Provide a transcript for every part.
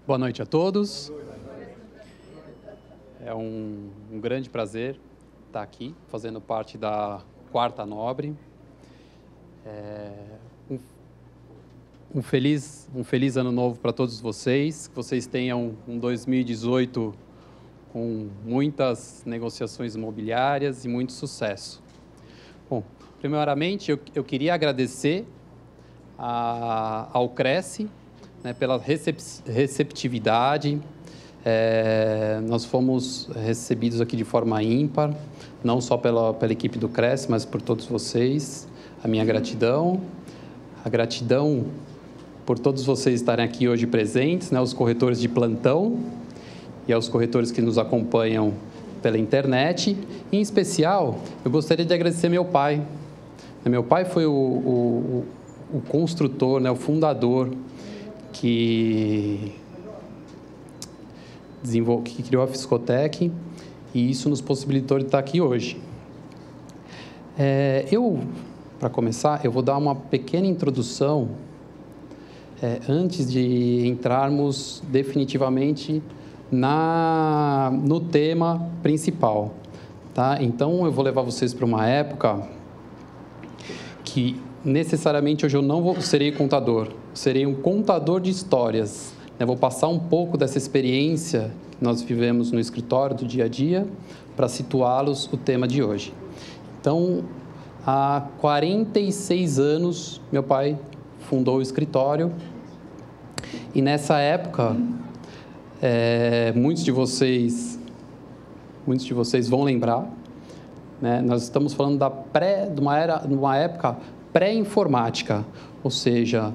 Boa noite a todos. É um grande prazer estar aqui, fazendo parte da Quarta Nobre. Um feliz ano novo para todos vocês, que vocês tenham um 2018 com muitas negociações imobiliárias e muito sucesso. Bom, primeiramente eu queria agradecer ao Cresce, né, pela receptividade. Nós fomos recebidos aqui de forma ímpar, não só pela equipe do Cresce, mas por todos vocês. A minha gratidão, a gratidão por todos vocês estarem aqui hoje presentes, né, os corretores de plantão e aos corretores que nos acompanham pela internet. Em especial, eu gostaria de agradecer meu pai. Meu pai foi o construtor, né, o fundador que criou a Fiscotec, e isso nos possibilitou de estar aqui hoje. Para começar, eu vou dar uma pequena introdução antes de entrarmos definitivamente no tema principal. Tá? Então, eu vou levar vocês para uma época que necessariamente hoje eu não serei contador, serei um contador de histórias. Eu vou passar um pouco dessa experiência que nós vivemos no escritório do dia a dia para situá-los o tema de hoje. Então, há 46 anos, meu pai fundou o escritório, e nessa época, muitos de vocês vão lembrar, né? Nós estamos falando de uma época pré-informática, ou seja,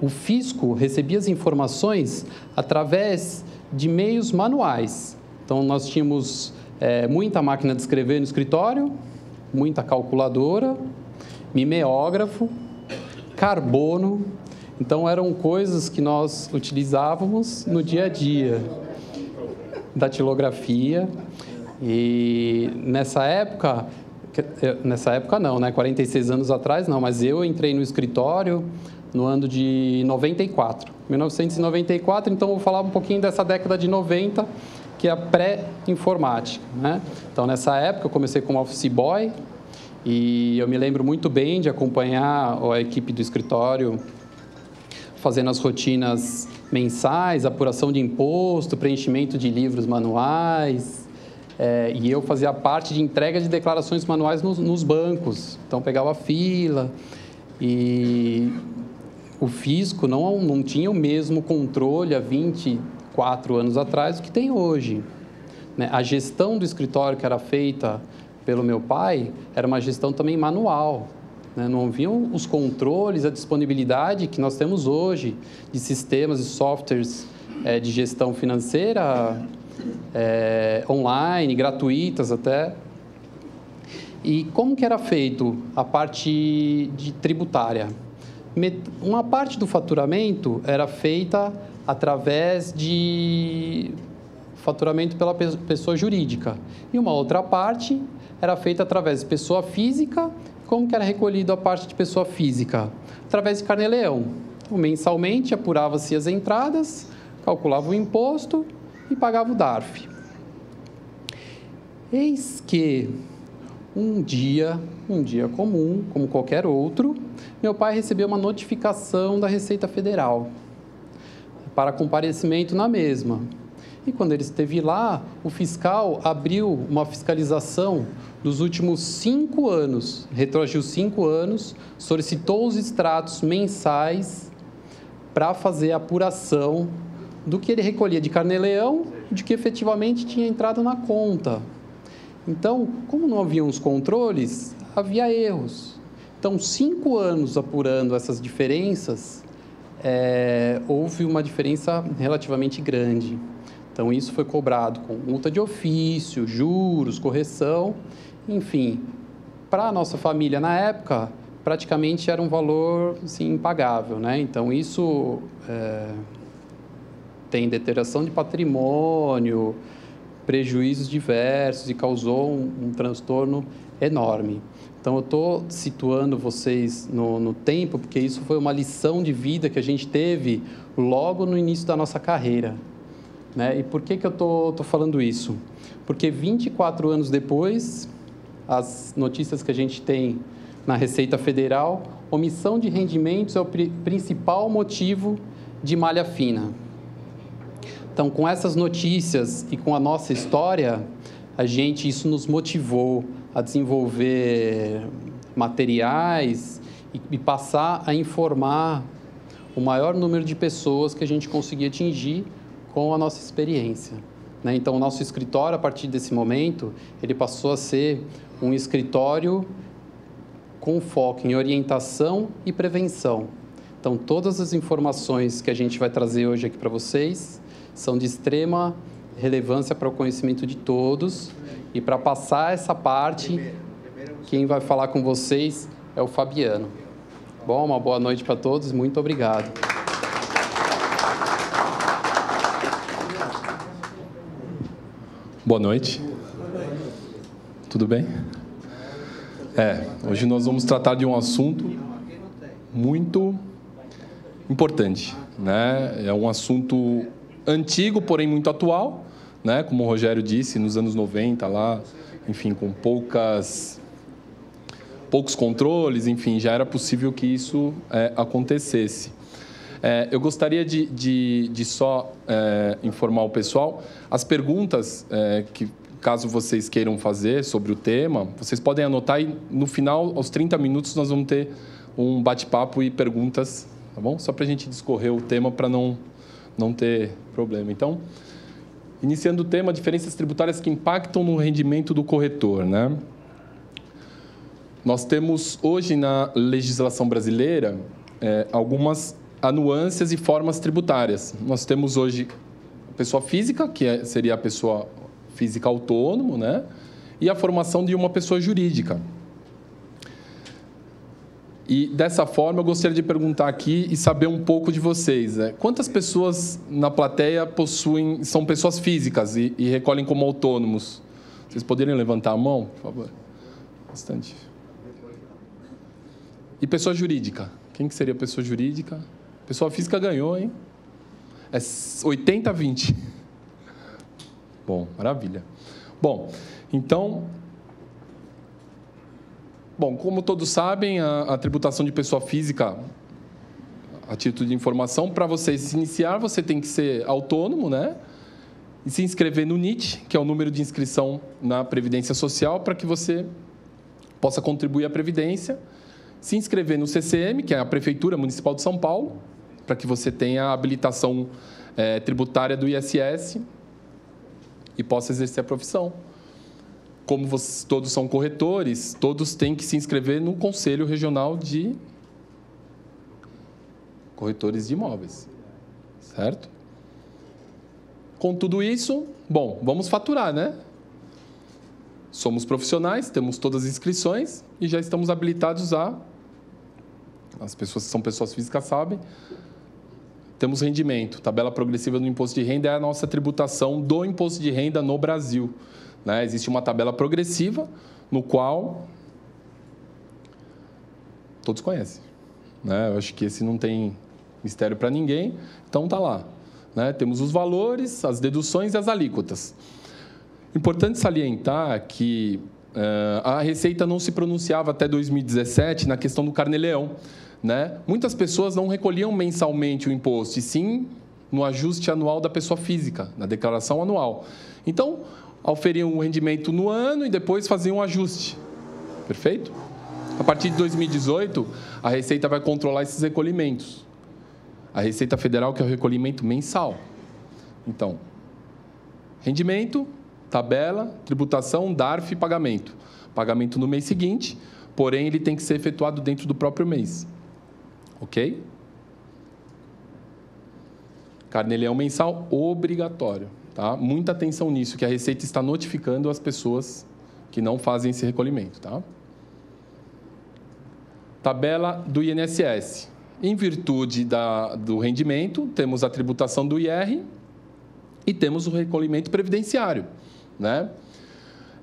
o fisco recebia as informações através de meios manuais. Então, nós tínhamos muita máquina de escrever no escritório, muita calculadora, mimeógrafo, carbono. Então, eram coisas que nós utilizávamos no dia a dia, datilografia. E nessa época não, né? 46 anos atrás não, mas eu entrei no escritório no ano de 1994, então vou falar um pouquinho dessa década de 90, que é a pré-informática, né? Então, nessa época eu comecei como office boy, e eu me lembro muito bem de acompanhar a equipe do escritório fazendo as rotinas mensais, apuração de imposto, preenchimento de livros manuais. E eu fazia parte de entrega de declarações manuais nos bancos. Então, pegava fila, e o fisco não tinha o mesmo controle há 24 anos atrás do que tem hoje, né? A gestão do escritório que era feita pelo meu pai era uma gestão também manual, né? Não haviam os controles, a disponibilidade que nós temos hoje de sistemas e softwares de gestão financeira online, gratuitas até. E como que era feito a parte tributária? Uma parte do faturamento era feita através de faturamento pela pessoa jurídica, e uma outra parte era feita através de pessoa física. Como que era recolhido a parte de pessoa física? Através de carnê-leão. Então, mensalmente apurava-se as entradas, calculava o imposto e pagava o DARF. Eis que um dia comum, como qualquer outro, meu pai recebeu uma notificação da Receita Federal para comparecimento na mesma. E quando ele esteve lá, o fiscal abriu uma fiscalização dos últimos 5 anos, retroagiu 5 anos, solicitou os extratos mensais para fazer a apuração do que ele recolhia de carnê-leão, de que efetivamente tinha entrado na conta. Então, como não haviam os controles, havia erros. Então, 5 anos apurando essas diferenças, houve uma diferença relativamente grande. Então, isso foi cobrado com multa de ofício, juros, correção, enfim. Para a nossa família, na época, praticamente era um valor assim, impagável, né? Então, isso tem deterioração de patrimônio, prejuízos diversos, e causou um transtorno enorme. Então, eu estou situando vocês no tempo, porque isso foi uma lição de vida que a gente teve logo no início da nossa carreira, né? E por que eu estou falando isso? Porque 24 anos depois, as notícias que a gente tem na Receita Federal, omissão de rendimentos é o principal motivo de malha fina. Então, com essas notícias e com a nossa história, isso nos motivou a desenvolver materiais e passar a informar o maior número de pessoas que a gente conseguia atingir com a nossa experiência, né? Então, o nosso escritório, a partir desse momento, ele passou a ser um escritório com foco em orientação e prevenção. Então, todas as informações que a gente vai trazer hoje aqui para vocês são de extrema relevância para o conhecimento de todos. E para passar essa parte, quem vai falar com vocês é o Fabiano. Bom, uma boa noite para todos, muito obrigado. Boa noite. Tudo bem? Hoje nós vamos tratar de um assunto muito importante, né? É um assunto antigo, porém muito atual, né? Como o Rogério disse, nos anos 90, lá, enfim, com poucos controles, enfim, já era possível que isso acontecesse. Eu gostaria de só informar o pessoal, as perguntas que, caso vocês queiram fazer sobre o tema, vocês podem anotar e, no final, aos 30 minutos, nós vamos ter um bate-papo e perguntas, tá bom? Só para a gente discorrer o tema para não ter problema. Então, iniciando o tema, diferenças tributárias que impactam no rendimento do corretor, né? Nós temos hoje na legislação brasileira algumas nuances e formas tributárias. Nós temos hoje a pessoa física, que seria a pessoa física autônomo, né? E a formação de uma pessoa jurídica. E, dessa forma, eu gostaria de perguntar aqui e saber um pouco de vocês. Quantas pessoas na plateia são pessoas físicas e recolhem como autônomos? Vocês poderiam levantar a mão, por favor? Bastante. E pessoa jurídica? Quem que seria pessoa jurídica? Pessoa física ganhou, hein? É 80-20. Bom, maravilha. Bom, então... Bom, como todos sabem, a tributação de pessoa física, a título de informação, para você se iniciar, você tem que ser autônomo, né? E se inscrever no NIT, que é o número de inscrição na Previdência Social, para que você possa contribuir à Previdência. Se inscrever no CCM, que é a Prefeitura Municipal de São Paulo, para que você tenha a habilitação tributária do ISS e possa exercer a profissão. Como todos são corretores, todos têm que se inscrever no Conselho Regional de Corretores de Imóveis. Certo? Com tudo isso, bom, vamos faturar, né? Somos profissionais, temos todas as inscrições e já estamos habilitados as pessoas que são pessoas físicas sabem, temos rendimento. Tabela progressiva do imposto de renda é a nossa tributação do imposto de renda no Brasil. Né? Existe uma tabela progressiva, no qual todos conhecem. Né? Eu acho que esse não tem mistério para ninguém, então está lá. Né? Temos os valores, as deduções e as alíquotas. Importante salientar que a Receita não se pronunciava até 2017 na questão do Carnê-Leão. Né? Muitas pessoas não recolhiam mensalmente o imposto, e sim no ajuste anual da pessoa física, na declaração anual. Então, auferiam um rendimento no ano e depois faziam um ajuste. Perfeito? A partir de 2018, a Receita vai controlar esses recolhimentos. A Receita Federal, que é o recolhimento mensal. Então, rendimento, tabela, tributação, DARF e pagamento. Pagamento no mês seguinte, porém, ele tem que ser efetuado dentro do próprio mês. Ok? Carnê-Leão mensal obrigatório. Tá? Muita atenção nisso, que a Receita está notificando as pessoas que não fazem esse recolhimento. Tá? Tabela do INSS. Em virtude do rendimento, temos a tributação do IR e temos o recolhimento previdenciário. Né?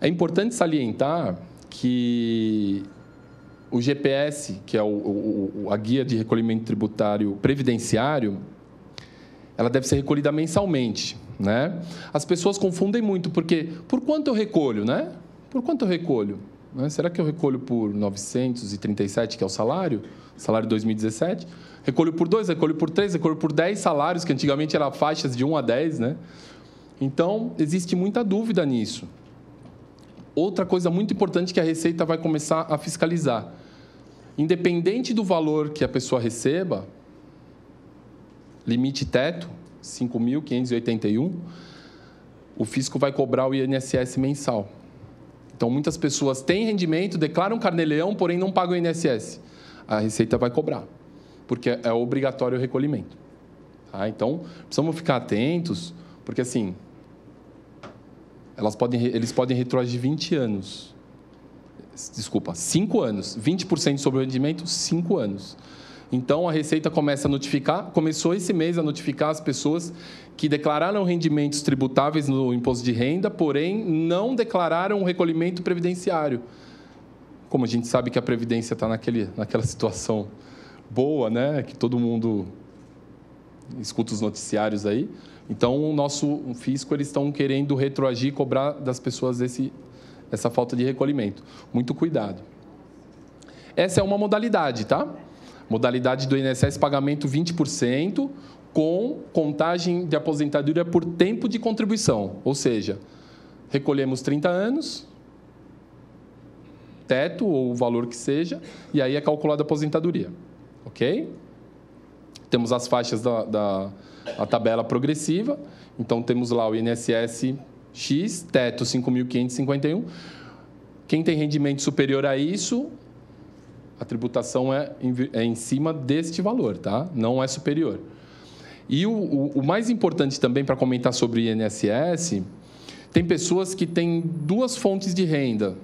É importante salientar que o GPS, que é a guia de recolhimento tributário previdenciário, ela deve ser recolhida mensalmente, né? As pessoas confundem muito, porque por quanto eu recolho, né? Por quanto eu recolho? Né? Será que eu recolho por 937, que é o salário de 2017? Recolho por 2, recolho por 3, recolho por 10 salários, que antigamente eram faixas de 1 a 10, né? Então, existe muita dúvida nisso. Outra coisa muito importante que a Receita vai começar a fiscalizar. Independente do valor que a pessoa receba, limite teto, 5.581, o fisco vai cobrar o INSS mensal. Então, muitas pessoas têm rendimento, declaram carnê-leão, porém não pagam o INSS. A Receita vai cobrar, porque é obrigatório o recolhimento. Tá? Então, precisamos ficar atentos, porque, assim, eles podem retroagir 20 anos. Desculpa, 5 anos. 20% sobre o rendimento, 5 anos. Então, a Receita começou esse mês a notificar as pessoas que declararam rendimentos tributáveis no imposto de renda, porém não declararam o recolhimento previdenciário. Como a gente sabe que a Previdência está naquela situação boa, né? Que todo mundo escuta os noticiários aí. Então, o nosso fisco, eles estão querendo retroagir e cobrar das pessoas essa falta de recolhimento. Muito cuidado. Essa é uma modalidade, tá? Modalidade do INSS, pagamento 20%, com contagem de aposentadoria por tempo de contribuição. Ou seja, recolhemos 30 anos, teto ou o valor que seja, e aí é calculada a aposentadoria. Ok? Temos as faixas da tabela progressiva. Então, temos lá o INSS X, teto 5.551. Quem tem rendimento superior a isso, a tributação é em cima deste valor, tá? Não é superior. E o mais importante também para comentar sobre o INSS, tem pessoas que têm 2 fontes de renda.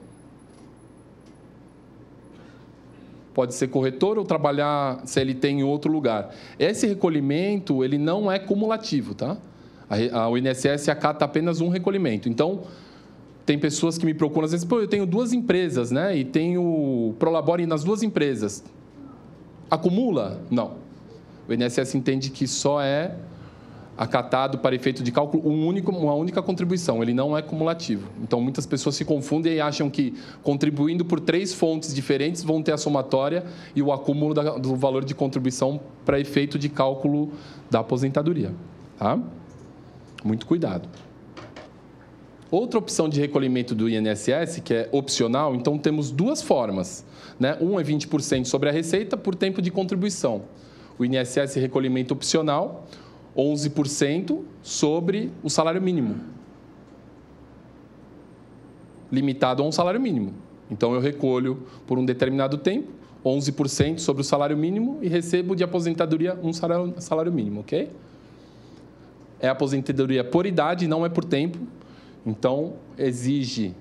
Pode ser corretor ou trabalhar CLT em outro lugar. Esse recolhimento, ele não é cumulativo, tá? O INSS acata apenas um recolhimento. Então, tem pessoas que me procuram, às vezes, eu tenho 2 empresas, né? E tenho Prolabore nas 2 empresas. Acumula? Não. O INSS entende que só é acatado para efeito de cálculo uma única contribuição, ele não é cumulativo. Então, muitas pessoas se confundem e acham que, contribuindo por 3 fontes diferentes, vão ter a somatória e o acúmulo do valor de contribuição para efeito de cálculo da aposentadoria. Tá? Muito cuidado. Outra opção de recolhimento do INSS, que é opcional, então temos 2 formas. Né? Um é 20% sobre a receita por tempo de contribuição. O INSS recolhimento opcional, 11% sobre o salário mínimo. Limitado a um salário mínimo. Então, eu recolho por um determinado tempo, 11% sobre o salário mínimo e recebo de aposentadoria um salário mínimo, ok? É aposentadoria por idade, não é por tempo. Então, exige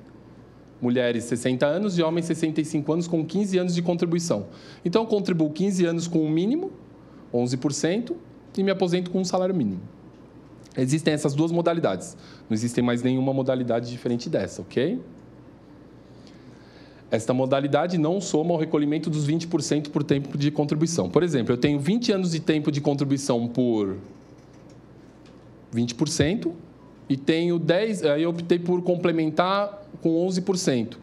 mulheres 60 anos e homens 65 anos com 15 anos de contribuição. Então, eu contribuo 15 anos com o mínimo, 11%, e me aposento com um salário mínimo. Existem essas 2 modalidades. Não existe mais nenhuma modalidade diferente dessa, ok? Esta modalidade não soma o recolhimento dos 20% por tempo de contribuição. Por exemplo, eu tenho 20 anos de tempo de contribuição por 20% e tenho 10, aí eu optei por complementar com 11%.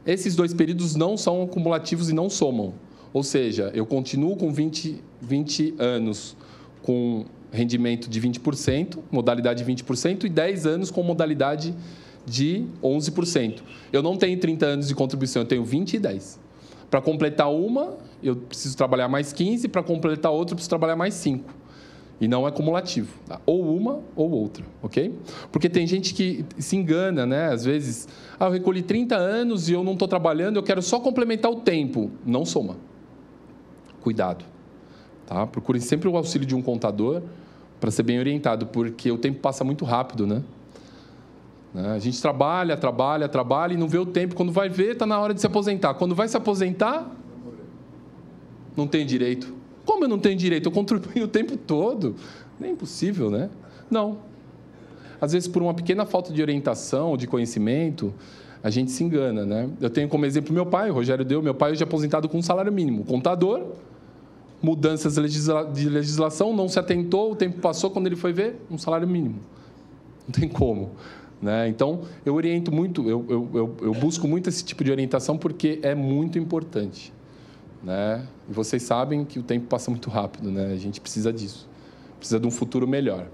Esses 2 períodos não são acumulativos e não somam. Ou seja, eu continuo com 20 anos com rendimento de 20%, modalidade de 20%, e 10 anos com modalidade de 11%. Eu não tenho 30 anos de contribuição, eu tenho 20 e 10. Para completar uma, eu preciso trabalhar mais 15, para completar outra, eu preciso trabalhar mais 5. E não é cumulativo. Tá? Ou uma ou outra, ok? Porque tem gente que se engana, né? Às vezes, eu recolhi 30 anos e eu não estou trabalhando, eu quero só complementar o tempo. Não soma. Cuidado. Tá? Procure sempre o auxílio de um contador para ser bem orientado, porque o tempo passa muito rápido, né? A gente trabalha e não vê o tempo. Quando vai ver, está na hora de se aposentar. Quando vai se aposentar, não tem direito. Como eu não tenho direito? Eu contribuí o tempo todo. Nem é impossível, né? Não. Às vezes, por uma pequena falta de orientação ou de conhecimento, a gente se engana, né? Eu tenho como exemplo meu pai, o Rogério Deu, meu pai hoje é aposentado com um salário mínimo. Contador, mudanças de legislação, não se atentou, o tempo passou, quando ele foi ver, um salário mínimo. Não tem como. Né? Então, eu oriento muito, eu busco muito esse tipo de orientação porque é muito importante. Né? E vocês sabem que o tempo passa muito rápido, né? A gente precisa disso. Precisa de um futuro melhor.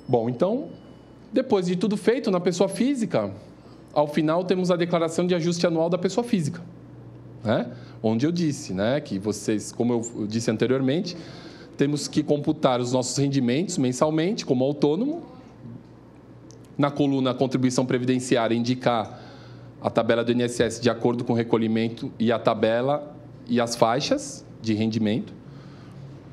Bom, então, depois de tudo feito na pessoa física, ao final temos a declaração de ajuste anual da pessoa física. Né? Onde eu disse, né, que vocês, como eu disse anteriormente, temos que computar os nossos rendimentos mensalmente como autônomo. Na coluna contribuição previdenciária, indicar a tabela do INSS de acordo com o recolhimento e a tabela e as faixas de rendimento.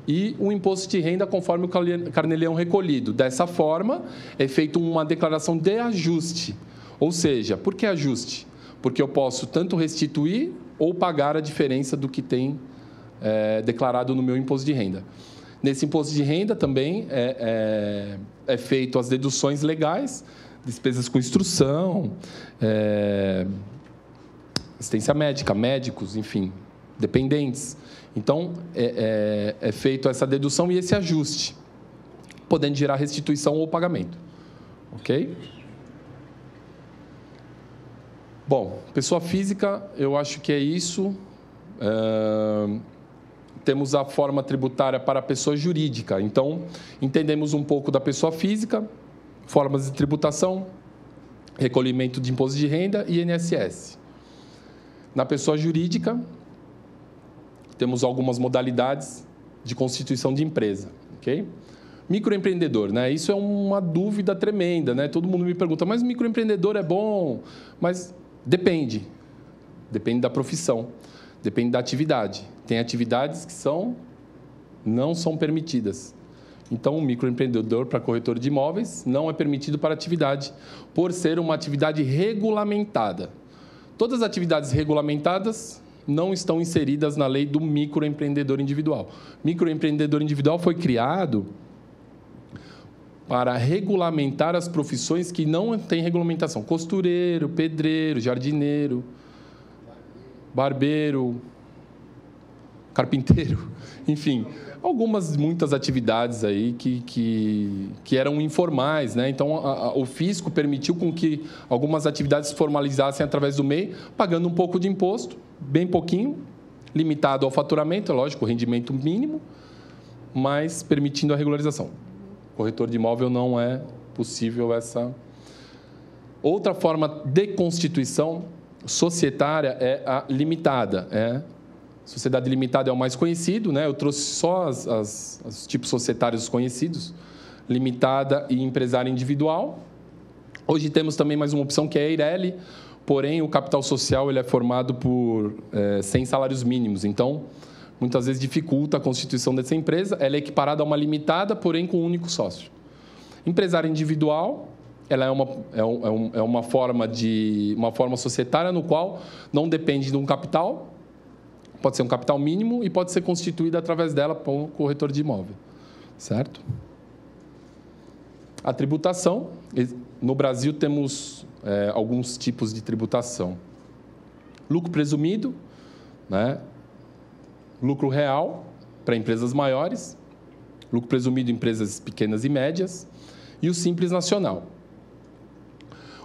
E o imposto de renda conforme o carnê-leão recolhido. Dessa forma, é feita uma declaração de ajuste. Ou seja, por que ajuste? Porque eu posso tanto restituir ou pagar a diferença do que tem declarado no meu imposto de renda. Nesse imposto de renda também é feito as deduções legais, despesas com instrução, assistência médica, médicos, enfim, dependentes. Então, é feito essa dedução e esse ajuste, podendo gerar restituição ou pagamento. Ok? Bom, pessoa física, eu acho que é isso. Temos a forma tributária para a pessoa jurídica. Então, entendemos um pouco da pessoa física, formas de tributação, recolhimento de imposto de renda e INSS. Na pessoa jurídica, temos algumas modalidades de constituição de empresa. Okay? Microempreendedor, né? Isso é uma dúvida tremenda, né? Todo mundo me pergunta, mas microempreendedor é bom? Mas depende. Depende da profissão, depende da atividade. Tem atividades que não são permitidas. Então, o microempreendedor para corretor de imóveis não é permitido para atividade, por ser uma atividade regulamentada. Todas as atividades regulamentadas não estão inseridas na lei do microempreendedor individual. Microempreendedor individual foi criado para regulamentar as profissões que não têm regulamentação. Costureiro, pedreiro, jardineiro, barbeiro, carpinteiro, enfim, muitas atividades aí que eram informais, né? Então, o fisco permitiu com que algumas atividades se formalizassem através do MEI, pagando um pouco de imposto, bem pouquinho, limitado ao faturamento, é lógico, o rendimento mínimo, mas permitindo a regularização. Corretor de imóvel não é possível essa. Outra forma de constituição societária é a limitada, Sociedade limitada é o mais conhecido, né? Eu trouxe só os tipos societários conhecidos, limitada e empresária individual. Hoje temos também mais uma opção que é a EIRELI, porém o capital social ele é formado por 100 salários mínimos, então muitas vezes dificulta a constituição dessa empresa. Ela é equiparada a uma limitada, porém com um único sócio. Empresária individual, ela é uma forma societária no qual não depende de um capital. Pode ser um capital mínimo e pode ser constituída através dela por um corretor de imóvel. Certo? A tributação. No Brasil, temos alguns tipos de tributação. Lucro presumido, né? Lucro real para empresas maiores, lucro presumido em empresas pequenas e médias, e o Simples Nacional.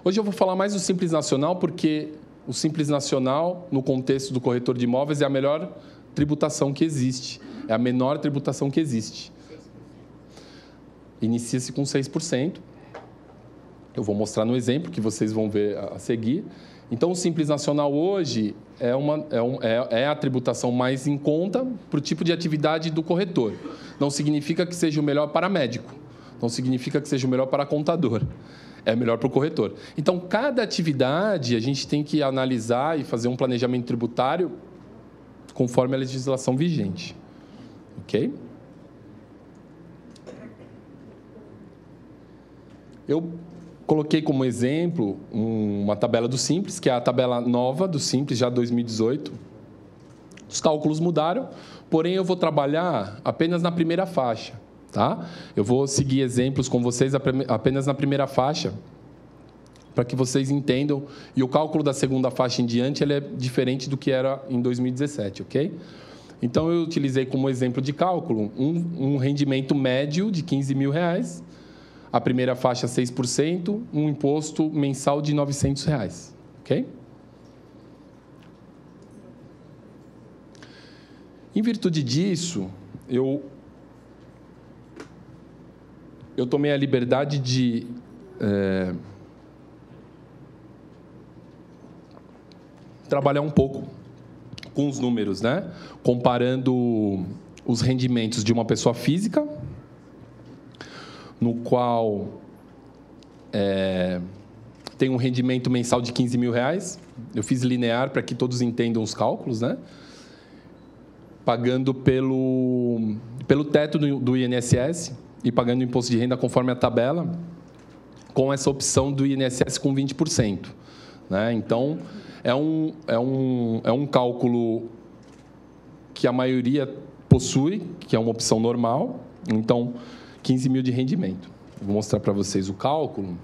Hoje eu vou falar mais do Simples Nacional porque o Simples Nacional, no contexto do corretor de imóveis, é a melhor tributação que existe. É a menor tributação que existe. Inicia-se com 6%. Eu vou mostrar no exemplo, que vocês vão ver a seguir. Então, o Simples Nacional hoje é a tributação mais em conta para o tipo de atividade do corretor. Não significa que seja o melhor para médico. Não significa que seja o melhor para contador. É melhor para o corretor. Então, cada atividade a gente tem que analisar e fazer um planejamento tributário conforme a legislação vigente. Ok? Eu coloquei como exemplo uma tabela do Simples, que é a tabela nova do Simples, já 2018. Os cálculos mudaram, porém eu vou trabalhar apenas na primeira faixa. Tá? Eu vou seguir exemplos com vocês apenas na primeira faixa, para que vocês entendam. E o cálculo da segunda faixa em diante ele é diferente do que era em 2017, ok? Então, eu utilizei como exemplo de cálculo um rendimento médio de R$15.000, a primeira faixa 6%, um imposto mensal de R$900, ok? Em virtude disso, eu tomei a liberdade de trabalhar um pouco com os números, né? Comparando os rendimentos de uma pessoa física, no qual tem um rendimento mensal de R$15.000. Eu fiz linear para que todos entendam os cálculos, né? Pagando pelo teto do INSS e pagando o imposto de renda conforme a tabela, com essa opção do INSS com 20%. Né? Então, é um cálculo que a maioria possui, que é uma opção normal. Então, 15 mil de rendimento. Vou mostrar para vocês o cálculo,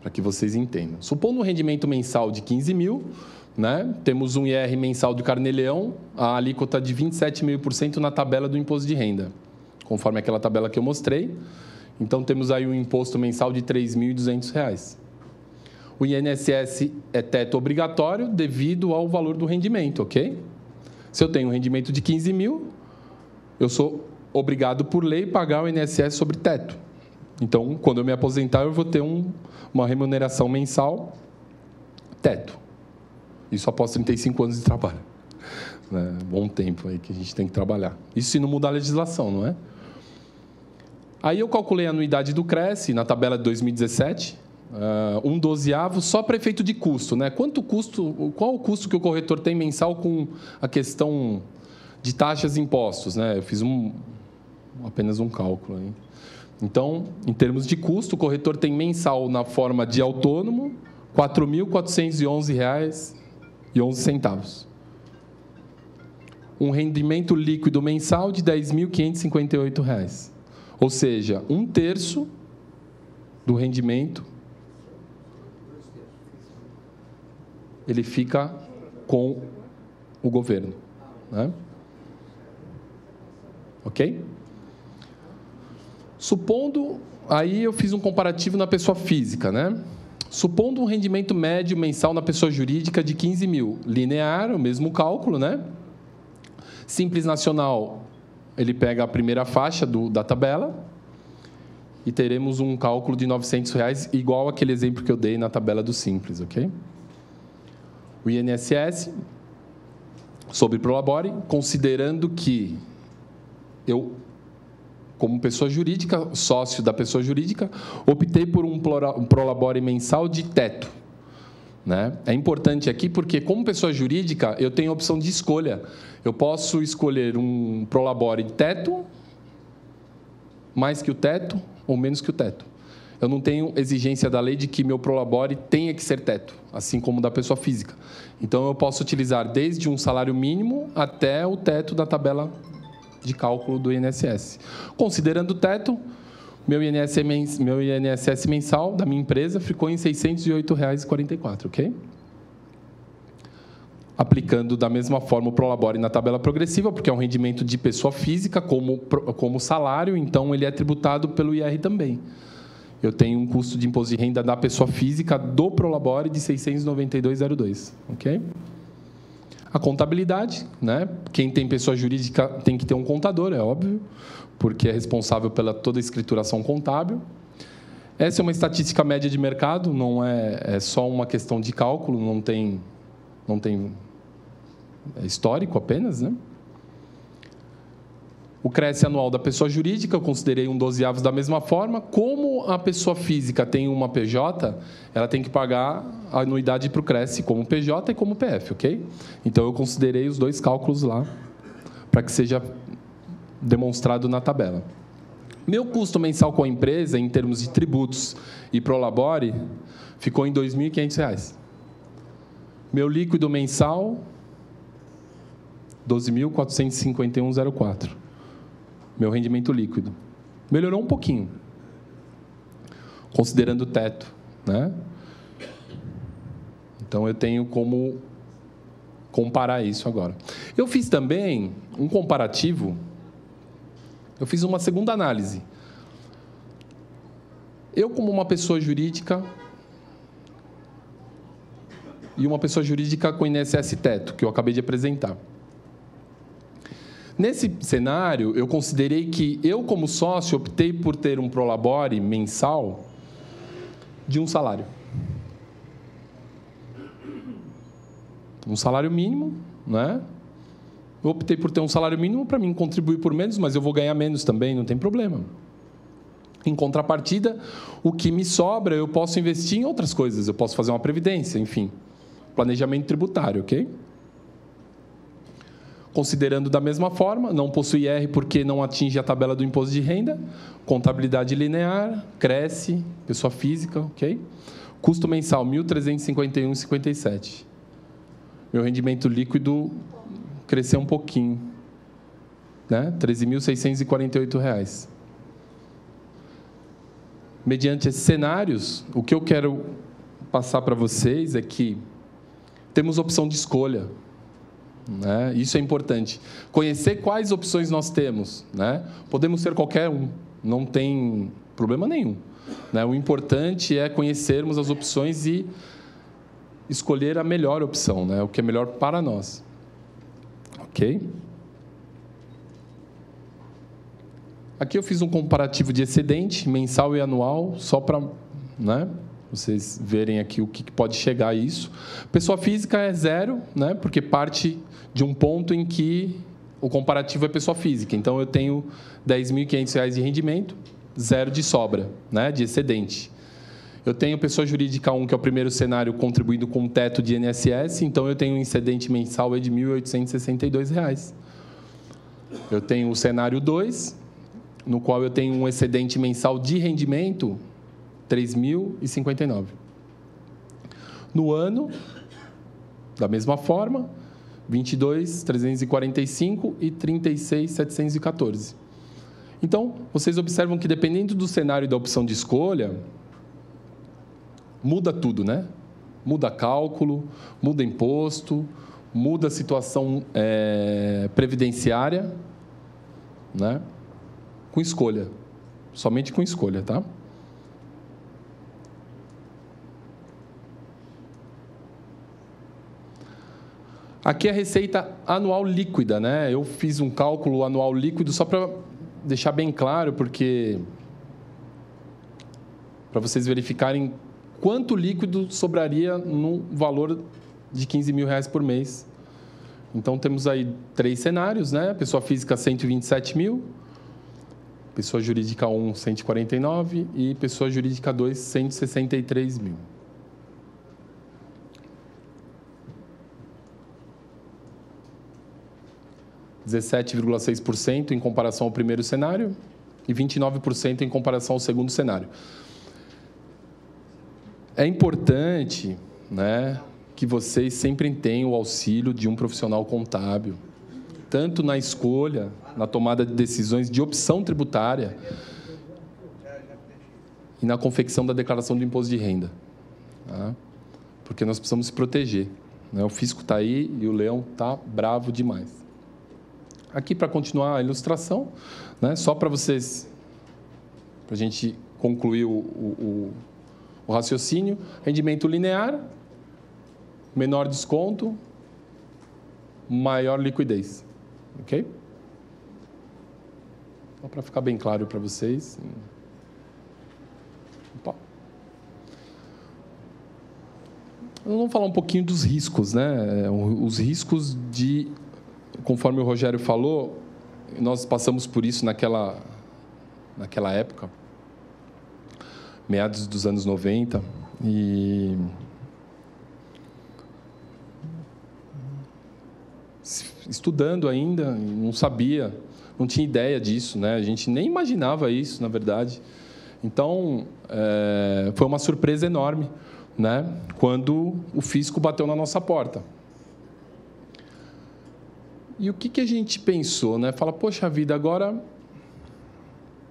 para que vocês entendam. Supondo um rendimento mensal de 15 mil, né? Temos um IR mensal de carnê-leão, a alíquota de 27,5% na tabela do imposto de renda, conforme aquela tabela que eu mostrei. Então, temos aí um imposto mensal de R$ 3.200. O INSS é teto obrigatório devido ao valor do rendimento, ok? Se eu tenho um rendimento de 15 mil, eu sou obrigado por lei a pagar o INSS sobre teto. Então, quando eu me aposentar, eu vou ter uma remuneração mensal teto. Isso após 35 anos de trabalho. Né? Bom tempo aí que a gente tem que trabalhar. Isso se não mudar a legislação, não é? Aí eu calculei a anuidade do Cresce na tabela de 2017, 1/12 só para efeito de custo. Né? Qual o custo que o corretor tem mensal com a questão de taxas e impostos? Né? Eu fiz apenas um cálculo aí. Então, em termos de custo, o corretor tem mensal na forma de autônomo R$ 4.411,11. Um rendimento líquido mensal de R$ 10.558. Ou seja, 1/3 do rendimento ele fica com o governo. Né? Ok? Supondo, aí eu fiz um comparativo na pessoa física, né? Supondo um rendimento médio mensal na pessoa jurídica de 15 mil, linear, o mesmo cálculo, né? Simples Nacional, ele pega a primeira faixa da tabela e teremos um cálculo de R$ 900, igual aquele exemplo que eu dei na tabela do Simples, ok? O INSS, sobre Prolabore, considerando que eu, como pessoa jurídica, sócio da pessoa jurídica, optei por um Prolabore mensal de teto. Né? É importante aqui porque, como pessoa jurídica, eu tenho a opção de escolha. Eu posso escolher um Prolabore de teto, mais que o teto ou menos que o teto. Eu não tenho exigência da lei de que meu Prolabore tenha que ser teto, assim como da pessoa física. Então, eu posso utilizar desde um salário mínimo até o teto da tabela de cálculo do INSS. Considerando o teto, meu INSS mensal da minha empresa ficou em R$ 608,44, ok? Aplicando da mesma forma o Prolabore na tabela progressiva, porque é um rendimento de pessoa física como salário, então ele é tributado pelo IR também. Eu tenho um custo de imposto de renda da pessoa física do Prolabore de R$ 692,02, ok? A contabilidade, né? Quem tem pessoa jurídica tem que ter um contador, é óbvio, porque é responsável pela toda a escrituração contábil. Essa é uma estatística média de mercado, não é só uma questão de cálculo, não tem histórico apenas, né? O Cresce anual da pessoa jurídica, eu considerei 1/12 da mesma forma. Como a pessoa física tem uma PJ, ela tem que pagar a anuidade para o Cresce como PJ e como PF, ok? Então, eu considerei os dois cálculos lá, para que seja demonstrado na tabela. Meu custo mensal com a empresa, em termos de tributos e Prolabore, ficou em R$ 2.500. Meu líquido mensal, R$ 12.451,04. Meu rendimento líquido. Melhorou um pouquinho, considerando o teto né? Então, eu tenho como comparar isso agora. Eu fiz também um comparativo, eu fiz uma segunda análise. Eu, como uma pessoa jurídica, e uma pessoa jurídica com INSS teto, que eu acabei de apresentar. Nesse cenário, eu considerei que eu, como sócio, optei por ter um prolabore mensal de um salário. Um salário mínimo, né? Eu optei por ter um salário mínimo para mim contribuir por menos, mas eu vou ganhar menos também, não tem problema. Em contrapartida, o que me sobra, eu posso investir em outras coisas. Eu posso fazer uma previdência, enfim. Planejamento tributário, ok? Considerando da mesma forma, não possui IR porque não atinge a tabela do imposto de renda, contabilidade linear, cresce, pessoa física, ok? Custo mensal, R$ 1.351,57. Meu rendimento líquido cresceu um pouquinho, né? R$ 13.648. Mediante esses cenários, o que eu quero passar para vocês é que temos opção de escolha, né? Isso é importante. Conhecer quais opções nós temos, né? Podemos ser qualquer um, não tem problema nenhum, né? O importante é conhecermos as opções e escolher a melhor opção, né? O que é melhor para nós. Ok? Aqui eu fiz um comparativo de excedente mensal e anual, só para, né, vocês verem aqui o que pode chegar a isso. Pessoa física é zero, né, porque parte de um ponto em que o comparativo é pessoa física. Então, eu tenho R$ 10.500 de rendimento, zero de sobra, né, de excedente. Eu tenho pessoa jurídica 1, que é o primeiro cenário, contribuindo com um teto de INSS, então eu tenho um excedente mensal de R$ 1.862. Eu tenho o cenário 2, no qual eu tenho um excedente mensal de rendimento, R$ 3.059. No ano, da mesma forma, 22.345 e 36.714. Então, vocês observam que, dependendo do cenário e da opção de escolha, muda tudo, né? Muda cálculo, muda imposto, muda a situação previdenciária, né? Com escolha, somente com escolha, tá? Aqui é a receita anual líquida, né? Eu fiz um cálculo anual líquido só para deixar bem claro, porque para vocês verificarem quanto líquido sobraria no valor de R$ 15.000 por mês. Então, temos aí 3 cenários, né? Pessoa física, 127 mil. Pessoa jurídica 1, 149. E pessoa jurídica 2, 163 mil. – 17,6% em comparação ao primeiro cenário e 29% em comparação ao segundo cenário. É importante, né, que vocês sempre tenham o auxílio de um profissional contábil, tanto na escolha, na tomada de decisões de opção tributária e na confecção da declaração do imposto de renda, tá? Porque nós precisamos se proteger, né? O fisco está aí e o leão está bravo demais. Aqui, para continuar a ilustração, né, só para vocês, para a gente concluir o raciocínio, rendimento linear, menor desconto, maior liquidez. Ok? Só para ficar bem claro para vocês. Opa. Vamos falar um pouquinho dos riscos, né? Os riscos de, conforme o Rogério falou, nós passamos por isso naquela época, meados dos anos 90, e estudando ainda, não sabia, não tinha ideia disso, né? A gente nem imaginava isso, na verdade. Então, foi uma surpresa enorme, né, quando o fisco bateu na nossa porta. E o que a gente pensou, né? Fala, poxa vida, agora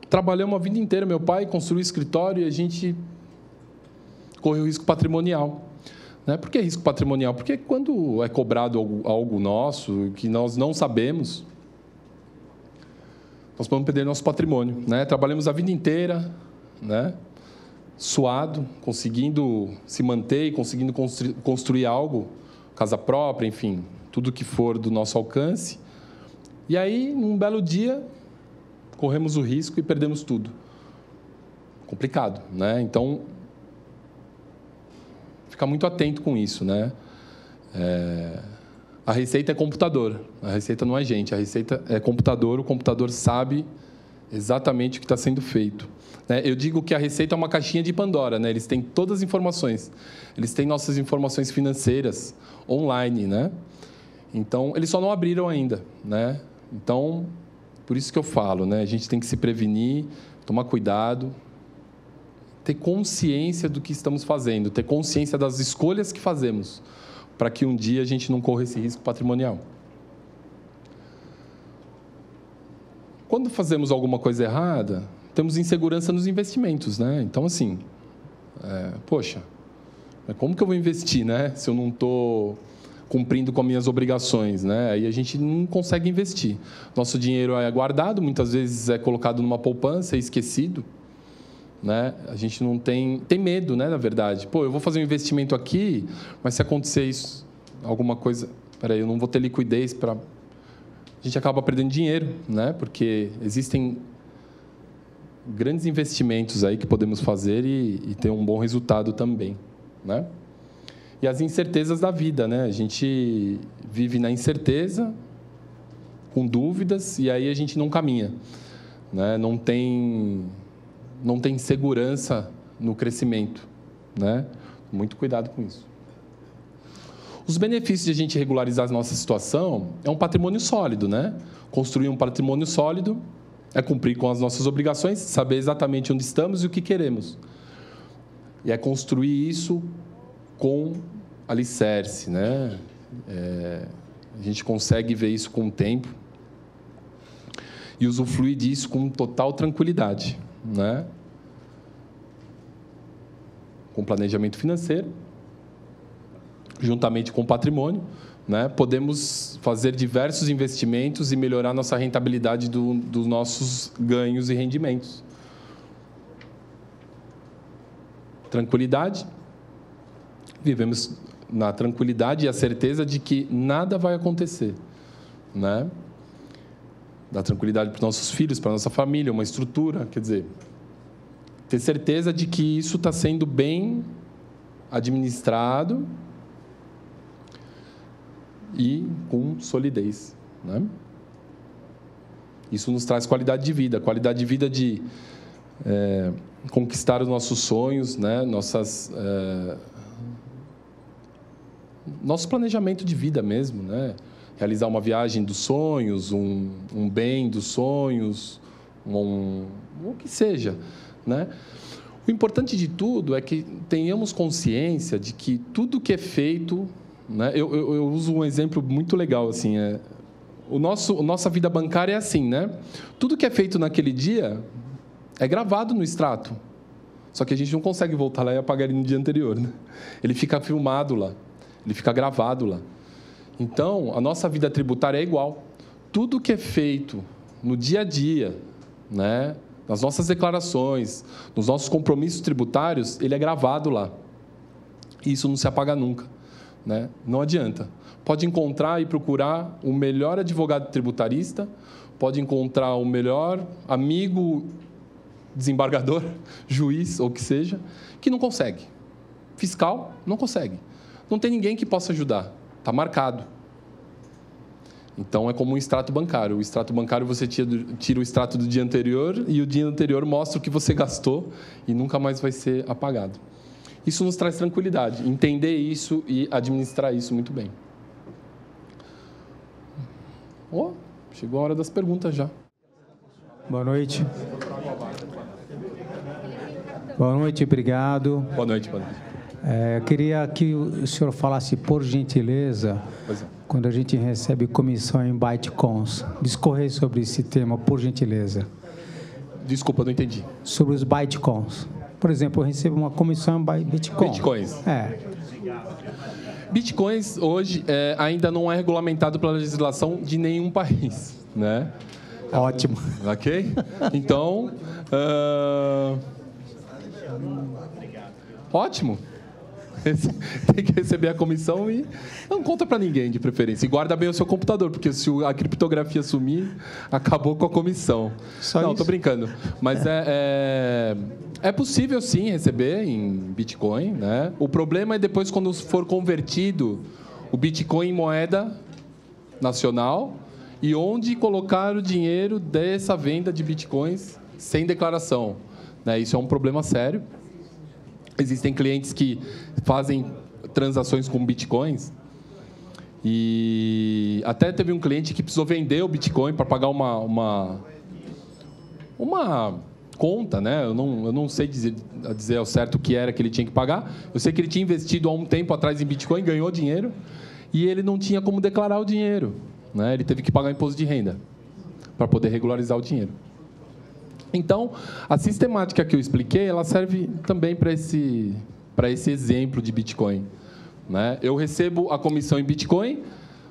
trabalhamos a vida inteira. Meu pai construiu escritório e a gente correr o risco patrimonial. Né? Por que risco patrimonial? Porque quando é cobrado algo nosso, que nós não sabemos, nós podemos perder nosso patrimônio. Né? Trabalhamos a vida inteira, né? Suado, conseguindo se manter e conseguindo construir algo, casa própria, enfim, tudo que for do nosso alcance. E aí, num belo dia, corremos o risco e perdemos tudo. Complicado, né? Então, ficar muito atento com isso, né? A receita é computador, a receita não é gente, a receita é computador, o computador sabe exatamente o que está sendo feito. Eu digo que a receita é uma caixinha de Pandora, né? Eles têm todas as informações, eles têm nossas informações financeiras online, né? Então, eles só não abriram ainda, né? Então, por isso que eu falo, né? A gente tem que se prevenir, tomar cuidado, ter consciência do que estamos fazendo, ter consciência das escolhas que fazemos, para que um dia a gente não corra esse risco patrimonial. Quando fazemos alguma coisa errada, temos insegurança nos investimentos, né? Então, assim, poxa, como que eu vou investir, né? Se eu não estou cumprindo com as minhas obrigações, né? Aí a gente não consegue investir. Nosso dinheiro é guardado, muitas vezes é colocado numa poupança, é esquecido, né? A gente não tem medo, né? Na verdade, pô, eu vou fazer um investimento aqui, mas se acontecer isso, alguma coisa, peraí, eu não vou ter liquidez para, a gente acaba perdendo dinheiro, né? Porque existem grandes investimentos aí que podemos fazer e ter um bom resultado também, né? E as incertezas da vida, né? A gente vive na incerteza, com dúvidas, e aí a gente não caminha, né? Não tem segurança no crescimento, né? Muito cuidado com isso. Os benefícios de a gente regularizar a nossa situação é um patrimônio sólido, né? Construir um patrimônio sólido é cumprir com as nossas obrigações, saber exatamente onde estamos e o que queremos. E é construir isso com alicerce, né? A gente consegue ver isso com o tempo e usufruir disso com total tranquilidade, né? Com planejamento financeiro, juntamente com o patrimônio, né? Podemos fazer diversos investimentos e melhorar nossa rentabilidade dos nossos ganhos e rendimentos. Tranquilidade. Vivemos na tranquilidade e a certeza de que nada vai acontecer, né? Dar tranquilidade para os nossos filhos, para a nossa família, uma estrutura, quer dizer, ter certeza de que isso está sendo bem administrado e com solidez, né? Isso nos traz qualidade de vida de conquistar os nossos sonhos, né? Nosso planejamento de vida mesmo, né? Realizar uma viagem dos sonhos, um bem dos sonhos, o que seja, né? O importante de tudo é que tenhamos consciência de que tudo que é feito, né? Eu uso um exemplo muito legal, assim, nossa vida bancária é assim, né? Tudo que é feito naquele dia é gravado no extrato, só que a gente não consegue voltar lá e apagar ele no dia anterior, né? Ele fica filmado lá, ele fica gravado lá. Então, a nossa vida tributária é igual. Tudo que é feito no dia a dia, né? Nas nossas declarações, nos nossos compromissos tributários, ele é gravado lá. E isso não se apaga nunca, né? Não adianta. Pode encontrar e procurar o melhor advogado tributarista, pode encontrar o melhor amigo desembargador, juiz ou o que seja, que não consegue. Fiscal não consegue. Não tem ninguém que possa ajudar. Está marcado. Então, é como um extrato bancário. O extrato bancário, você tira o extrato do dia anterior e o dia anterior mostra o que você gastou e nunca mais vai ser apagado. Isso nos traz tranquilidade, entender isso e administrar isso muito bem. Chegou a hora das perguntas já. Boa noite. Boa noite, obrigado. Boa noite, boa noite. Eu queria que o senhor falasse, por gentileza, quando a gente recebe comissão em Bitcoins, discorrer sobre esse tema, por gentileza. Desculpa, não entendi. Sobre os Bitcoins. Por exemplo, eu recebo uma comissão em Bitcoin. Bitcoins. É. Bitcoins, hoje, ainda não é regulamentado pela legislação de nenhum país, né? Ótimo. Ok? Então, ótimo. Tem que receber a comissão e não conta para ninguém, de preferência. E guarda bem o seu computador, porque se a criptografia sumir, acabou com a comissão. Só não, isso? estou brincando. Mas é possível, sim, receber em Bitcoin, né? O problema é depois, quando for convertido o Bitcoin em moeda nacional e onde colocar o dinheiro dessa venda de Bitcoins sem declaração, né? Isso é um problema sério. Existem clientes que fazem transações com Bitcoins e até teve um cliente que precisou vender o Bitcoin para pagar uma conta, né? Eu não sei dizer ao certo o que era que ele tinha que pagar. Eu sei que ele tinha investido há um tempo atrás em Bitcoin, ganhou dinheiro e ele não tinha como declarar o dinheiro, né? Ele teve que pagar imposto de renda para poder regularizar o dinheiro. Então, a sistemática que eu expliquei, ela serve também para esse exemplo de Bitcoin, né? Eu recebo a comissão em Bitcoin,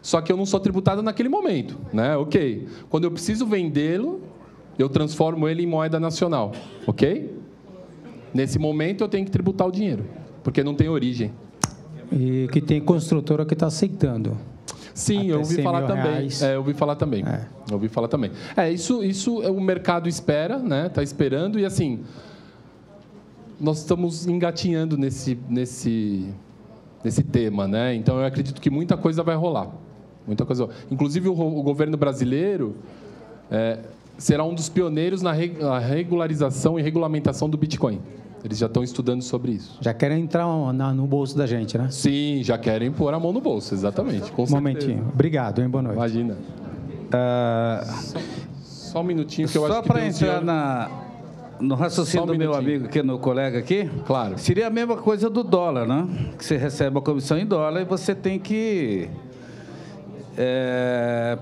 só que eu não sou tributado naquele momento, né? Ok. Quando eu preciso vendê-lo, eu transformo ele em moeda nacional, ok? Nesse momento, eu tenho que tributar o dinheiro, porque não tem origem. E que tem construtora que está aceitando. Sim, eu ouvi falar também. Eu ouvi falar também. Eu ouvi falar também. Isso o mercado espera, né? Está esperando e assim nós estamos engatinhando nesse tema, né? Então eu acredito que muita coisa vai rolar, muita coisa. Inclusive o governo brasileiro será um dos pioneiros na regularização e regulamentação do Bitcoin. Eles já estão estudando sobre isso. Já querem entrar no bolso da gente, né? Sim, já querem pôr a mão no bolso, exatamente. Com certeza. Momentinho. Obrigado, hein? Boa noite. Imagina. Só um minutinho que eu acho que... Só para entrar no raciocínio do meu amigo, que é meu colega aqui. Claro. Seria a mesma coisa do dólar, né? Que você recebe a comissão em dólar e você tem que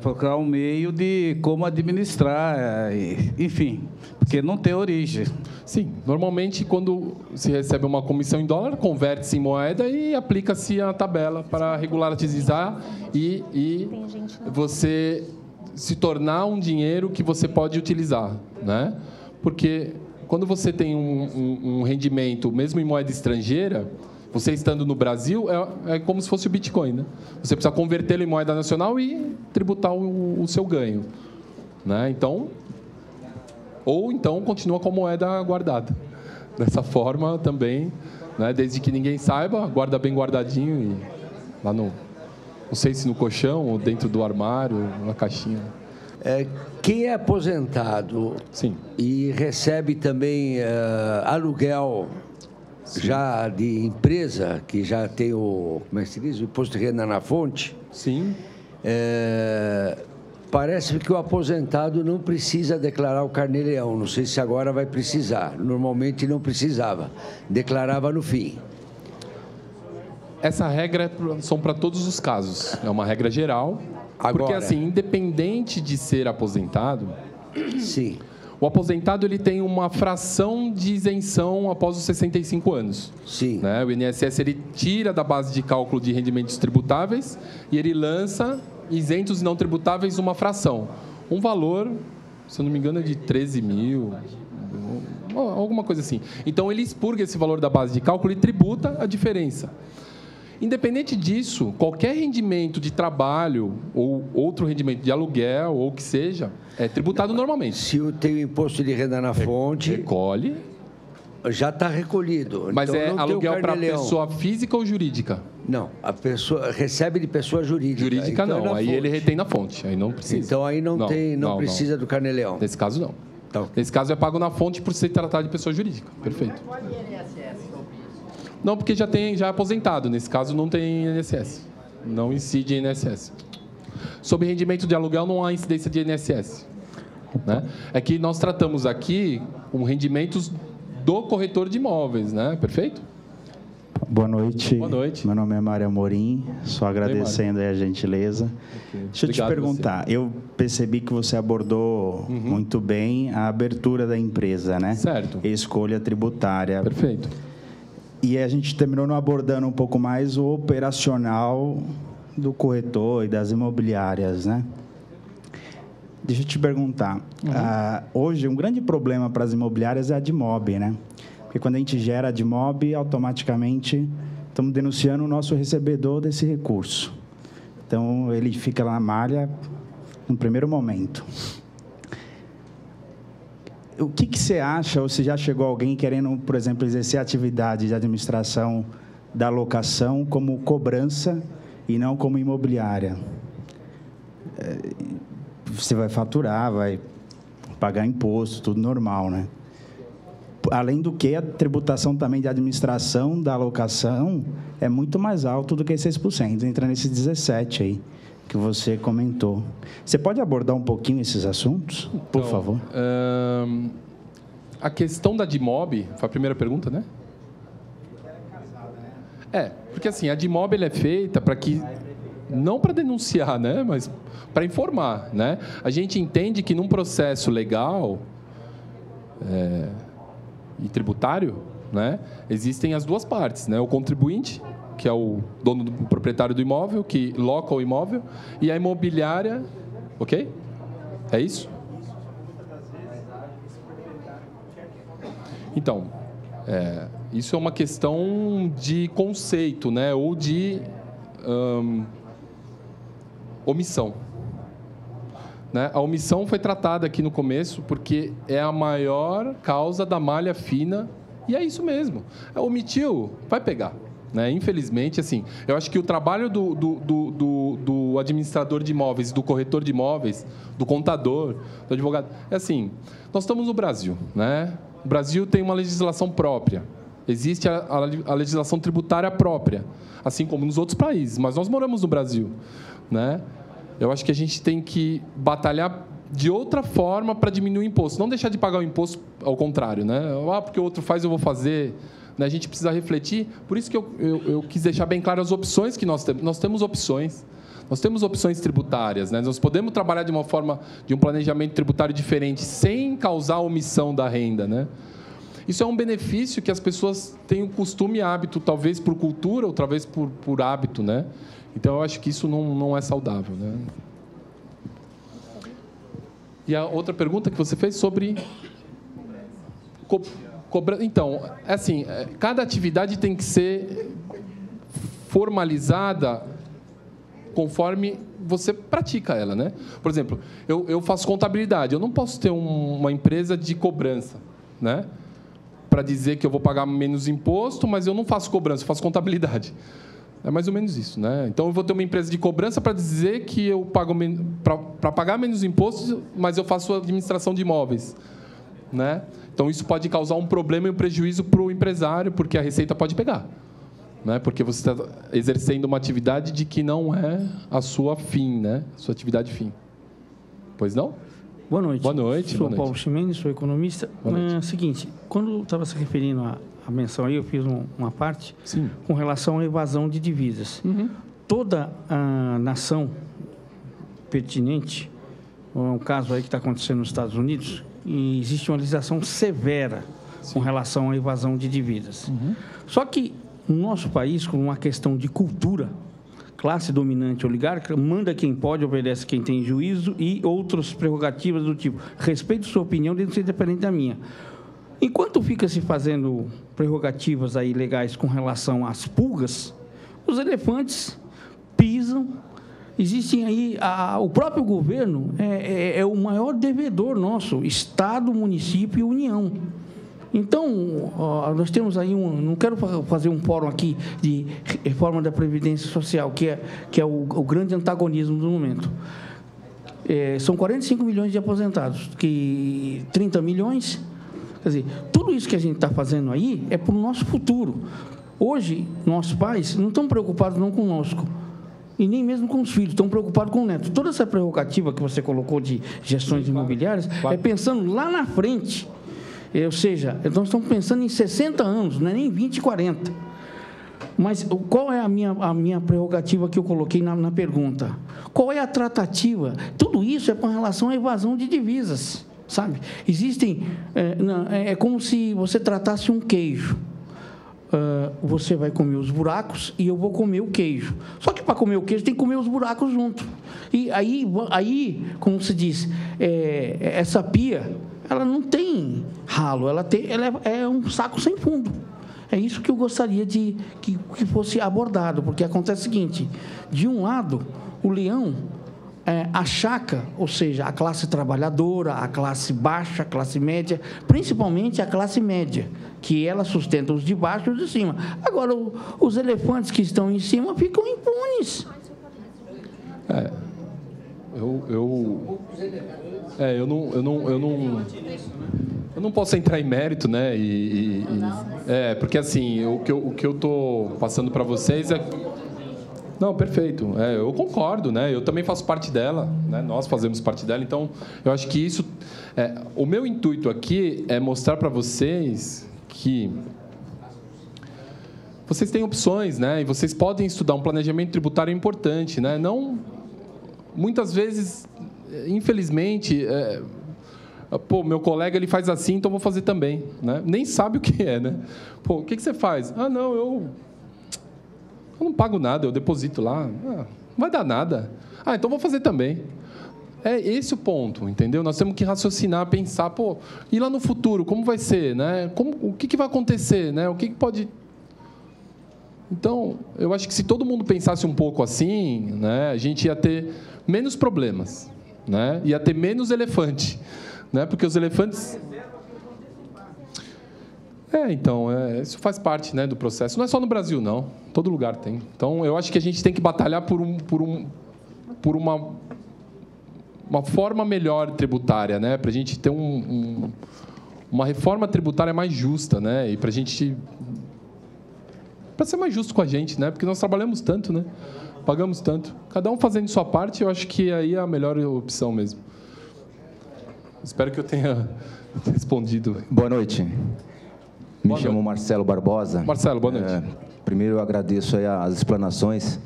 procurar um meio de como administrar, enfim, porque não tem origem. Sim, normalmente quando se recebe uma comissão em dólar, converte-se em moeda e aplica-se a tabela para regularizar e você se tornar um dinheiro que você pode utilizar, né? Porque quando você tem um rendimento, mesmo em moeda estrangeira, você estando no Brasil, é como se fosse o Bitcoin, né? Você precisa convertê-lo em moeda nacional e tributar o seu ganho, né? Ou então continua com a moeda guardada. Dessa forma também, né? Desde que ninguém saiba, guarda bem guardadinho e lá não sei se no colchão ou dentro do armário, na caixinha. Quem é aposentado Sim. e recebe também aluguel, sim, já de empresa, que já tem o imposto de renda na fonte. Sim. Parece que o aposentado não precisa declarar o carnê-leão. Não sei se agora vai precisar. Normalmente não precisava. Declarava no fim. Essa regra são para todos os casos. É uma regra geral. Agora, porque, assim, independente de ser aposentado... Sim. O aposentado ele tem uma fração de isenção após os 65 anos. Sim. Né? O INSS ele tira da base de cálculo de rendimentos tributáveis e ele lança, isentos e não tributáveis, uma fração. Um valor, se eu não me engano, é de 13 mil, alguma coisa assim. Então, ele expurga esse valor da base de cálculo e tributa a diferença. Independente disso, qualquer rendimento de trabalho ou outro rendimento de aluguel ou o que seja, é tributado normalmente. Se eu tenho imposto de renda na fonte... Recolhe. Já está recolhido. Mas então, é aluguel para pessoa física ou jurídica? Não, a pessoa recebe de pessoa jurídica. Jurídica então não, aí ele retém na fonte, aí não precisa. Então aí não precisa do carnê-leão. Nesse caso não. Então. Nesse caso é pago na fonte por se tratar de pessoa jurídica. Perfeito. Não, porque já é aposentado. Nesse caso não tem INSS. Não incide INSS. Sobre rendimento de aluguel não há incidência de INSS. Né? É que nós tratamos aqui com rendimentos do corretor de imóveis, né? Perfeito? Boa noite. Boa noite. Meu nome é Mário Amorim, só agradecendo aí a gentileza. Okay. Deixa eu te perguntar, eu percebi que você abordou muito bem a abertura da empresa, né? Certo. E escolha tributária. Perfeito. E a gente terminou não abordando um pouco mais o operacional do corretor e das imobiliárias, né? Deixa eu te perguntar, hoje um grande problema para as imobiliárias é a DIMOB, né? Porque quando a gente gera a DIMOB, automaticamente estamos denunciando o nosso recebedor desse recurso. Então, ele fica lá na malha no primeiro momento. O que você acha, ou se já chegou alguém querendo, por exemplo, exercer a atividade de administração da locação como cobrança e não como imobiliária? Você vai faturar, vai pagar imposto, tudo normal, né? Além do que, a tributação também de administração da locação é muito mais alta do que 6%, entra nesses 17% aí que você comentou. Você pode abordar um pouquinho esses assuntos, por favor? A questão da DIMOB, foi a primeira pergunta, né? Porque assim, a DIMOB ela é feita para que, não para denunciar, né, mas para informar, né? A gente entende que num processo legal e tributário, né, existem as duas partes, né? O contribuinte, que é o dono do proprietário do imóvel, que loca o imóvel, e a imobiliária, ok? É isso? Então, isso é uma questão de conceito, né, ou de omissão. Né? A omissão foi tratada aqui no começo porque é a maior causa da malha fina, e é isso mesmo. Omitiu, vai pegar. Né? Infelizmente, assim, eu acho que o trabalho do administrador de imóveis, do corretor de imóveis, do contador, do advogado, é assim, nós estamos no Brasil, né? O Brasil tem uma legislação própria, existe a legislação tributária própria, assim como nos outros países, mas nós moramos no Brasil, né? Eu acho que a gente tem que batalhar de outra forma para diminuir o imposto, não deixar de pagar o imposto ao contrário, né? Porque o outro faz, eu vou fazer. A gente precisa refletir, por isso que eu quis deixar bem claro as opções que nós temos. Nós temos opções. Nós temos opções tributárias, né? Nós podemos trabalhar de uma forma, de um planejamento tributário diferente, sem causar omissão da renda, né? Isso é um benefício que as pessoas têm o costume e hábito, talvez por cultura, ou talvez por hábito, né? Então, eu acho que isso não é saudável, né? E a outra pergunta que você fez sobre... Então, assim, cada atividade tem que ser formalizada conforme você pratica ela, né? Por exemplo, eu faço contabilidade, eu não posso ter uma empresa de cobrança, né? Para dizer que eu vou pagar menos imposto, mas eu não faço cobrança, eu faço contabilidade. É mais ou menos isso, né? Então, eu vou ter uma empresa de cobrança para dizer que eu pago para pagar menos impostos, mas eu faço administração de imóveis, né? Então, isso pode causar um problema e um prejuízo para o empresário, porque a receita pode pegar, né? Porque você está exercendo uma atividade de que não é a sua fim, né? A sua atividade fim. Pois não? Boa noite. Boa noite. Sou Paulo Ximenes, sou economista. É o seguinte, quando estava se referindo à menção aí, eu fiz uma parte com relação à evasão de divisas. Toda a nação pertinente, um caso aí que está acontecendo nos Estados Unidos, e existe uma legislação severa com relação à evasão de divisas. Só que no nosso país, com uma questão de cultura, classe dominante oligárquica, manda quem pode, obedece quem tem juízo e outras prerrogativas do tipo, respeito sua opinião, deve ser diferente da minha. Enquanto fica se fazendo prerrogativas aí legais com relação às pulgas, os elefantes pisam. Existem aí, o próprio governo é o maior devedor nosso, Estado, município e União. Então, nós temos aí não quero fazer um fórum aqui de reforma da Previdência Social, que é o grande antagonismo do momento. São 45 milhões de aposentados, que 30 milhões... Quer dizer, tudo isso que a gente está fazendo aí é para o nosso futuro. Hoje, nossos pais não estão preocupados não conosco, e nem mesmo com os filhos, estão preocupados com o neto. Toda essa prerrogativa que você colocou de gestões imobiliárias é pensando lá na frente. Ou seja, nós estamos pensando em 60 anos, não é nem 20, 40. Mas qual é a minha prerrogativa que eu coloquei na pergunta? Qual é a tratativa? Tudo isso é com relação à evasão de divisas, sabe? Existem... É como se você tratasse um queijo. Você vai comer os buracos e eu vou comer o queijo. Só que para comer o queijo tem que comer os buracos junto. E aí como se diz, essa pia, ela não tem ralo, ela é um saco sem fundo. É isso que eu gostaria que fosse abordado, porque acontece o seguinte: de um lado, o leão achaca, ou seja, a classe trabalhadora, a classe baixa, a classe média, principalmente a classe média, que ela sustenta os de baixo e os de cima. Agora, os elefantes que estão em cima ficam impunes. Eu não posso entrar em mérito, né? Porque assim, o que eu estou passando para vocês é... Não, perfeito. Eu concordo, né? Eu também faço parte dela, né? Nós fazemos parte dela. Então, eu acho que isso... o meu intuito aqui é mostrar para vocês que vocês têm opções, né? E vocês podem estudar um planejamento tributário importante, né? Não... Muitas vezes, infelizmente... meu colega ele faz assim, então vou fazer também, né? Nem sabe o que é, né? O que você faz? Não, eu não pago nada, eu deposito lá. Não vai dar nada. Então vou fazer também. É esse o ponto, entendeu? Nós temos que raciocinar, pensar, e lá no futuro, como vai ser, né? O que vai acontecer, né? O que pode... Então, eu acho que se todo mundo pensasse um pouco assim, né, a gente ia ter menos problemas, né? Ia ter menos elefante, né? Porque os elefantes... isso faz parte, né, do processo. Não é só no Brasil, não. Todo lugar tem. Então, eu acho que a gente tem que batalhar por uma forma melhor tributária, né? Para a gente ter uma reforma tributária mais justa, né? E para ser mais justo com a gente, né? Porque nós trabalhamos tanto, né? Pagamos tanto. Cada um fazendo sua parte, eu acho que aí é a melhor opção mesmo. Espero que eu tenha respondido. Boa noite. Me chamo Marcelo Barbosa. Marcelo, boa noite. Primeiro, eu agradeço aí as explanações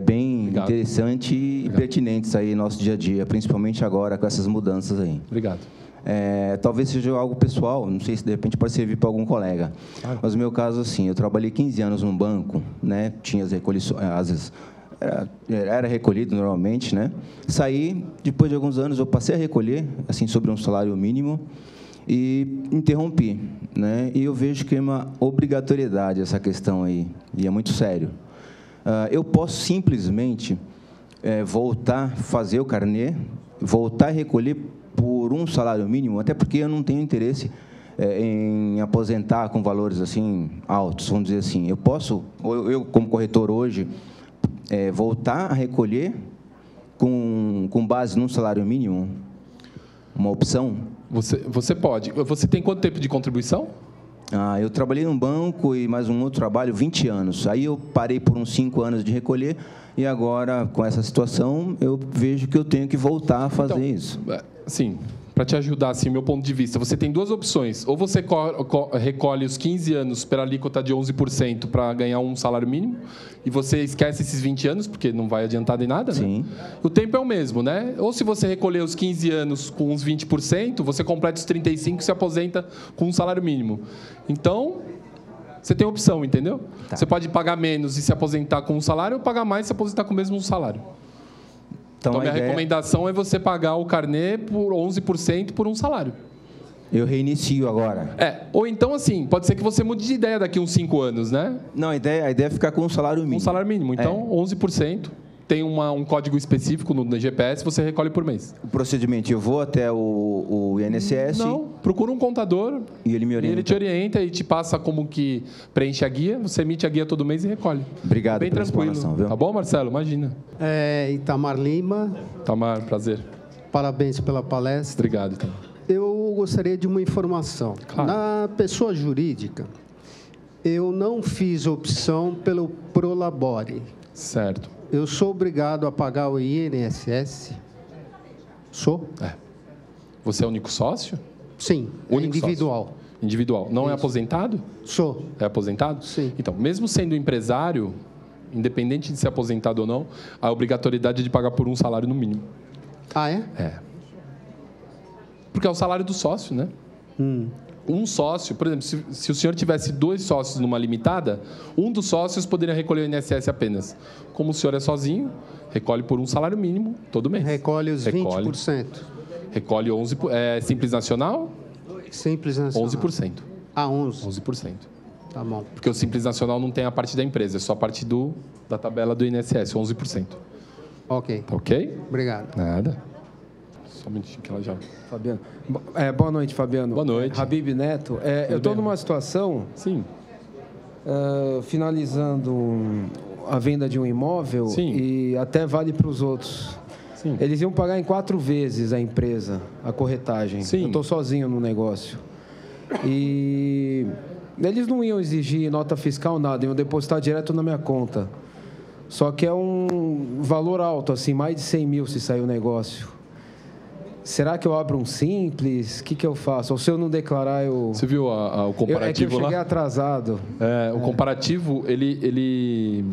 bem interessantes e pertinentes aí no nosso dia a dia, principalmente agora com essas mudanças aí. Obrigado. Talvez seja algo pessoal, não sei se de repente pode servir para algum colega. Claro. Mas no meu caso, assim, eu trabalhei 15 anos num banco, né? Tinha as recolhições, às vezes era recolhido normalmente, né? Saí, depois de alguns anos, eu passei a recolher, assim, sobre um salário mínimo, e interrompi, né? E eu vejo que é uma obrigatoriedade essa questão aí, e é muito sério. Eu posso simplesmente voltar a fazer o carnê, voltar a recolher por um salário mínimo, até porque eu não tenho interesse em aposentar com valores assim altos, vamos dizer assim. Eu posso, eu como corretor hoje, voltar a recolher com base num salário mínimo, uma opção? Você pode. Você tem quanto tempo de contribuição? Eu trabalhei num banco e mais um outro trabalho, 20 anos. Aí eu parei por uns 5 anos de recolher e agora, com essa situação, eu vejo que eu tenho que voltar a fazer isso. Sim, para te ajudar, assim, meu ponto de vista, você tem duas opções. Ou você recolhe os 15 anos pela alíquota de 11% para ganhar um salário mínimo, e você esquece esses 20 anos, porque não vai adiantar em nada, Sim. Né? O tempo é o mesmo, né? Ou se você recolher os 15 anos com uns 20%, você completa os 35% e se aposenta com um salário mínimo. Então, você tem opção, entendeu? Tá. Você pode pagar menos e se aposentar com um salário, ou pagar mais e se aposentar com o mesmo salário. Então, minha recomendação é você pagar o carnê por 11% por um salário. Eu reinicio agora. Ou então, assim, pode ser que você mude de ideia daqui uns 5 anos, né? Não, a ideia é ficar com um salário mínimo. Um salário mínimo. Então, 11%. Tem um código específico no GPS, você recolhe por mês. O procedimento, eu vou até o INSS... Não, procura um contador... E ele me orienta. E ele te orienta e te passa como que preenche a guia, você emite a guia todo mês e recolhe. Obrigado bem pela tranquilo. explanação, viu? Tá bom, Marcelo? Imagina. Itamar Lima. Itamar, prazer. Parabéns pela palestra. Obrigado, Itamar. Eu gostaria de uma informação. Claro. Na pessoa jurídica, eu não fiz opção pelo Prolabore. Certo. Eu sou obrigado a pagar o INSS? Sou? Você é o único sócio? Sim, Único individual. Sócio. Individual. Não é aposentado? Sou. É aposentado? Sim. Então, mesmo sendo empresário, independente de ser aposentado ou não, a obrigatoriedade é de pagar por um salário no mínimo. Ah, é? É. Porque é o salário do sócio, né? Um sócio, por exemplo, se o senhor tivesse 2 sócios numa limitada, um dos sócios poderia recolher o INSS apenas. Como o senhor é sozinho, recolhe por um salário mínimo todo mês. Recolhe os 20%. Recolhe 11%. É Simples Nacional? Simples Nacional. 11%. Ah, 11%. 11%. Tá bom. Porque o Simples Nacional não tem a parte da empresa, é só a parte da tabela do INSS, 11%. Ok. Ok? Obrigado. Nada. Só um minutinho que ela já... Fabiano. Boa noite, Fabiano. Boa noite. Habib Neto. Eu estou numa situação... Sim. Finalizando a venda de um imóvel. Sim. E até vale para os outros. Sim. Eles iam pagar em 4 vezes a empresa, a corretagem. Sim. Eu estou sozinho no negócio. E eles não iam exigir nota fiscal, nada. Iam depositar direto na minha conta. Só que é um valor alto, assim, mais de 100 mil se sair o negócio. Será que eu abro um simples? O que eu faço? Ou se eu não declarar, eu... Você viu o comparativo lá? É que eu cheguei atrasado. O comparativo, ele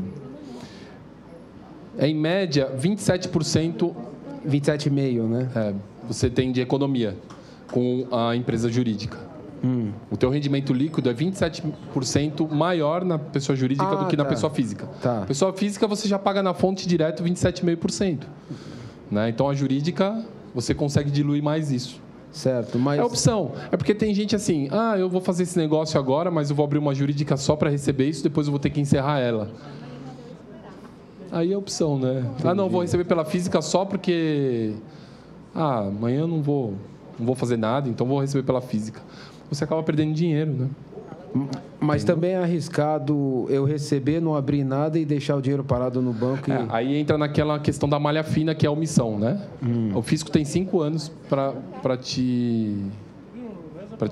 é em média 27%. 27,5%, né? Você tem de economia com a empresa jurídica. O teu rendimento líquido é 27% maior na pessoa jurídica do que na pessoa física. Tá. Pessoa física, você já paga na fonte direto 27,5%. Né? Então, a jurídica... Você consegue diluir mais isso. Certo, mas... É opção. É porque tem gente assim, eu vou fazer esse negócio agora, mas eu vou abrir uma jurídica só para receber isso, depois eu vou ter que encerrar ela. Aí é opção, né? Entendi. Não, vou receber pela física só porque... amanhã eu não vou fazer nada, então vou receber pela física. Você acaba perdendo dinheiro, né? Mas também é arriscado eu receber, não abrir nada e deixar o dinheiro parado no banco. Aí entra naquela questão da malha fina, que é a omissão, né? O fisco tem 5 anos para te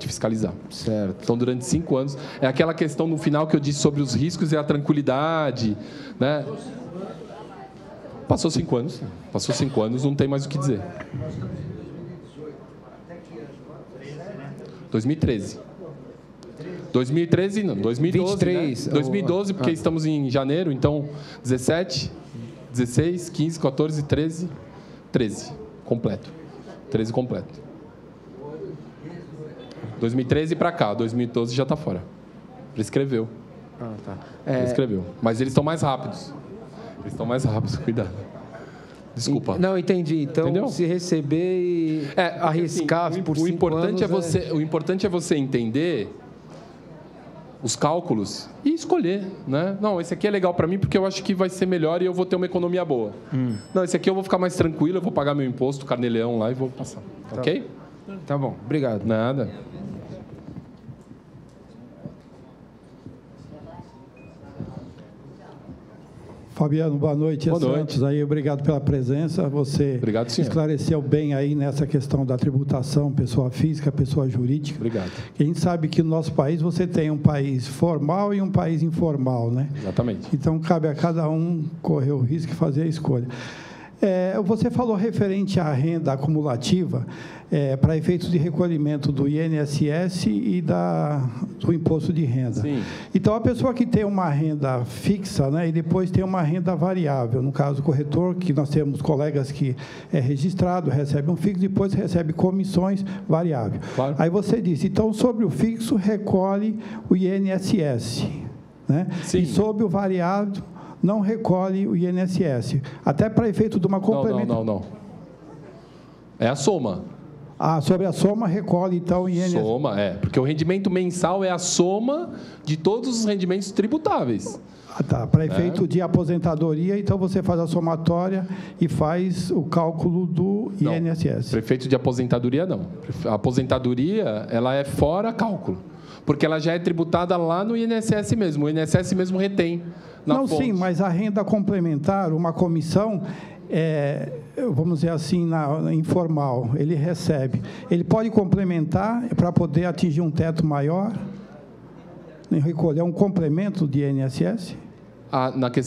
fiscalizar. Certo. Então, durante 5 anos... É aquela questão no final que eu disse sobre os riscos e a tranquilidade, né? Passou 5 anos. Passou 5 anos, não tem mais o que dizer. 2013. 2013, não, 2012. 23. Né? 2012, porque estamos em janeiro, então 17, 16, 15, 14, 13. 13 completo. 13 completo. 2013 para cá, 2012 já está fora. Prescreveu. Tá. Prescreveu. Mas eles estão mais rápidos. Eles estão mais rápidos, cuidado. Desculpa. Não, entendi. Então, entendeu? Se receber e arriscar assim, por 5 anos... O importante é você entender os cálculos e escolher, né? Não, esse aqui é legal para mim porque eu acho que vai ser melhor e eu vou ter uma economia boa. Não, esse aqui eu vou ficar mais tranquilo, eu vou pagar meu imposto, carnê-leão lá e vou passar. Tá. Ok? Tá bom, obrigado. Nada. Fabiano, boa noite. Boa noite. Aí, obrigado pela presença. Você esclareceu bem aí nessa questão da tributação, pessoa física, pessoa jurídica. Obrigado. A gente sabe que no nosso país você tem um país formal e um país informal, né? Exatamente. Então, cabe a cada um correr o risco e fazer a escolha. Você falou referente à renda acumulativa para efeitos de recolhimento do INSS e do imposto de renda. Sim. Então, a pessoa que tem uma renda fixa, né, e depois tem uma renda variável, no caso do corretor, que nós temos colegas que é registrado, recebe um fixo, depois recebe comissões variáveis. Claro. Aí você disse, então, sobre o fixo, recolhe o INSS. Né? Sim. E sobre o variável, não recolhe o INSS. Até para efeito de uma complementação. Não. É a soma. Sobre a soma, recolhe, então, o INSS. Soma, porque o rendimento mensal é a soma de todos os rendimentos tributáveis. Tá. Para efeito de aposentadoria, então você faz a somatória e faz o cálculo do INSS. Para efeito de aposentadoria, não. A aposentadoria, ela é fora cálculo, porque ela já é tributada lá no INSS mesmo. O INSS mesmo retém na fonte. Sim, mas a renda complementar, uma comissão, vamos dizer assim, informal, ele recebe. Ele pode complementar para poder atingir um teto maior? Recolher um complemento de INSS?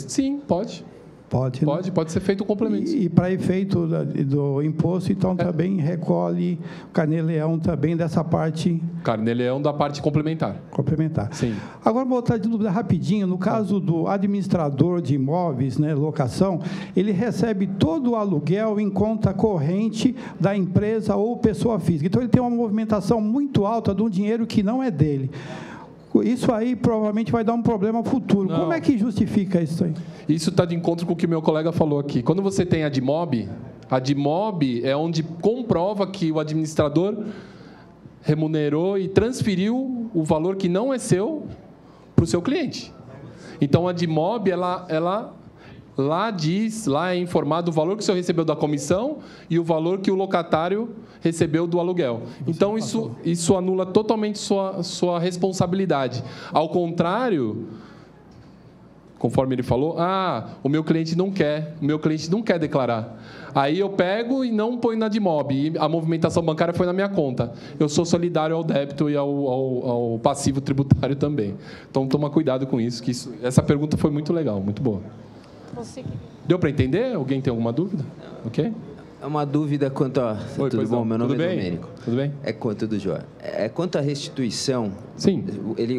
Sim, pode. Pode, né? Pode ser feito um complemento. E para efeito do imposto, então, também recolhe o carnê-leão também dessa parte... Carnê-leão da parte complementar. Complementar. Sim. Agora, vou botar de dúvida rapidinho. No caso do administrador de imóveis, né, locação, ele recebe todo o aluguel em conta corrente da empresa ou pessoa física. Então, ele tem uma movimentação muito alta de um dinheiro que não é dele. Isso aí provavelmente vai dar um problema futuro. Não. Como é que justifica isso aí? Isso está de encontro com o que meu colega falou aqui. Quando você tem a DIMOB é onde comprova que o administrador remunerou e transferiu o valor que não é seu para o seu cliente. Então, a DIMOB, ela lá é informado o valor que o senhor recebeu da comissão e o valor que o locatário recebeu do aluguel. Então, isso anula totalmente sua responsabilidade. Ao contrário, conforme ele falou, o meu cliente não quer declarar. Aí eu pego e não ponho na DIMOB, e a movimentação bancária foi na minha conta. Eu sou solidário ao débito e ao passivo tributário também. Então, toma cuidado com isso, essa pergunta foi muito legal, muito boa. Deu para entender? Alguém tem alguma dúvida? Ok? É uma dúvida quanto a... Oi, tudo bom? Meu nome é Domênico. Tudo bem? Tudo jóia. Quanto à restituição... Sim.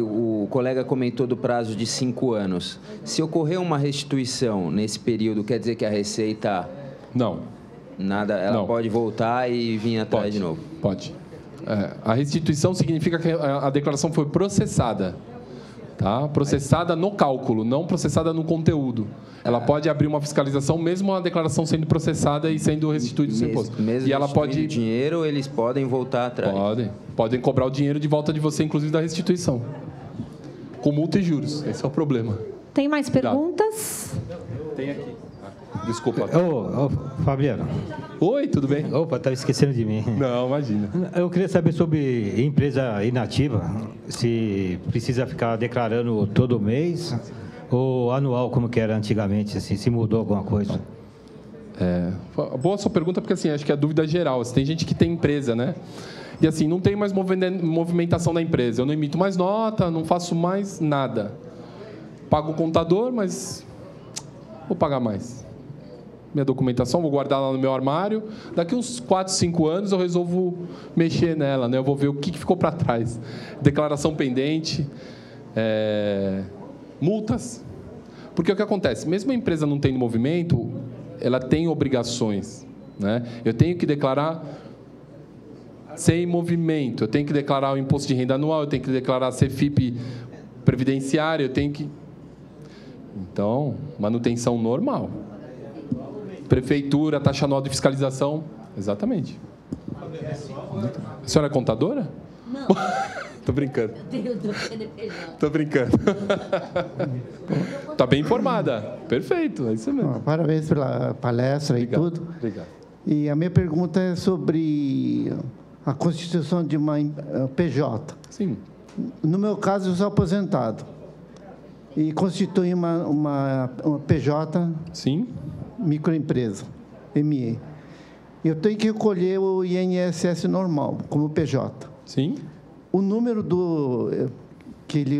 O colega comentou do prazo de 5 anos. Se ocorrer uma restituição nesse período, quer dizer que a Receita... Não. Nada, ela não. Pode voltar e vir atrás de novo? Pode. A restituição significa que a declaração foi processada. Tá? Processada no cálculo, não processada no conteúdo. Ela pode abrir uma fiscalização, mesmo a declaração sendo processada e sendo restituído o seu imposto. Mesmo e ela pode dinheiro, eles podem voltar atrás. Podem cobrar o dinheiro de volta de você, inclusive da restituição, com multa e juros. Esse é o problema. Tem mais perguntas? Tem aqui. Desculpa. Fabiano. Oi, tudo bem? Opa, estava esquecendo de mim. Não, imagina. Eu queria saber sobre empresa inativa, se precisa ficar declarando todo mês ou anual, como que era antigamente, assim, se mudou alguma coisa. Boa a sua pergunta, porque assim, acho que é a dúvida geral. Tem gente que tem empresa, né? E assim, não tem mais movimentação da empresa. Eu não emito mais nota, não faço mais nada. Pago o contador, mas vou pagar mais. Minha documentação, vou guardar lá no meu armário. Daqui uns 4, 5 anos eu resolvo mexer nela, né? Eu vou ver o que ficou para trás. Declaração pendente, multas. Porque o que acontece? Mesmo a empresa não tendo movimento, ela tem obrigações, né? Eu tenho que declarar sem movimento, eu tenho que declarar o imposto de renda anual, eu tenho que declarar a CFIP previdenciária, eu tenho que... Então, manutenção normal. Prefeitura, taxa anual de fiscalização. Exatamente. A senhora é contadora? Não. Tô brincando. Eu tenho CNPJ. Tô brincando. Tá bem informada. Perfeito, é isso mesmo. Parabéns pela palestra. Obrigado, e tudo. Obrigado. E a minha pergunta é sobre a constituição de uma PJ. Sim. No meu caso, eu sou aposentado. E constitui uma PJ. Sim. Microempresa, ME. Eu tenho que recolher o INSS normal, como PJ. Sim. O número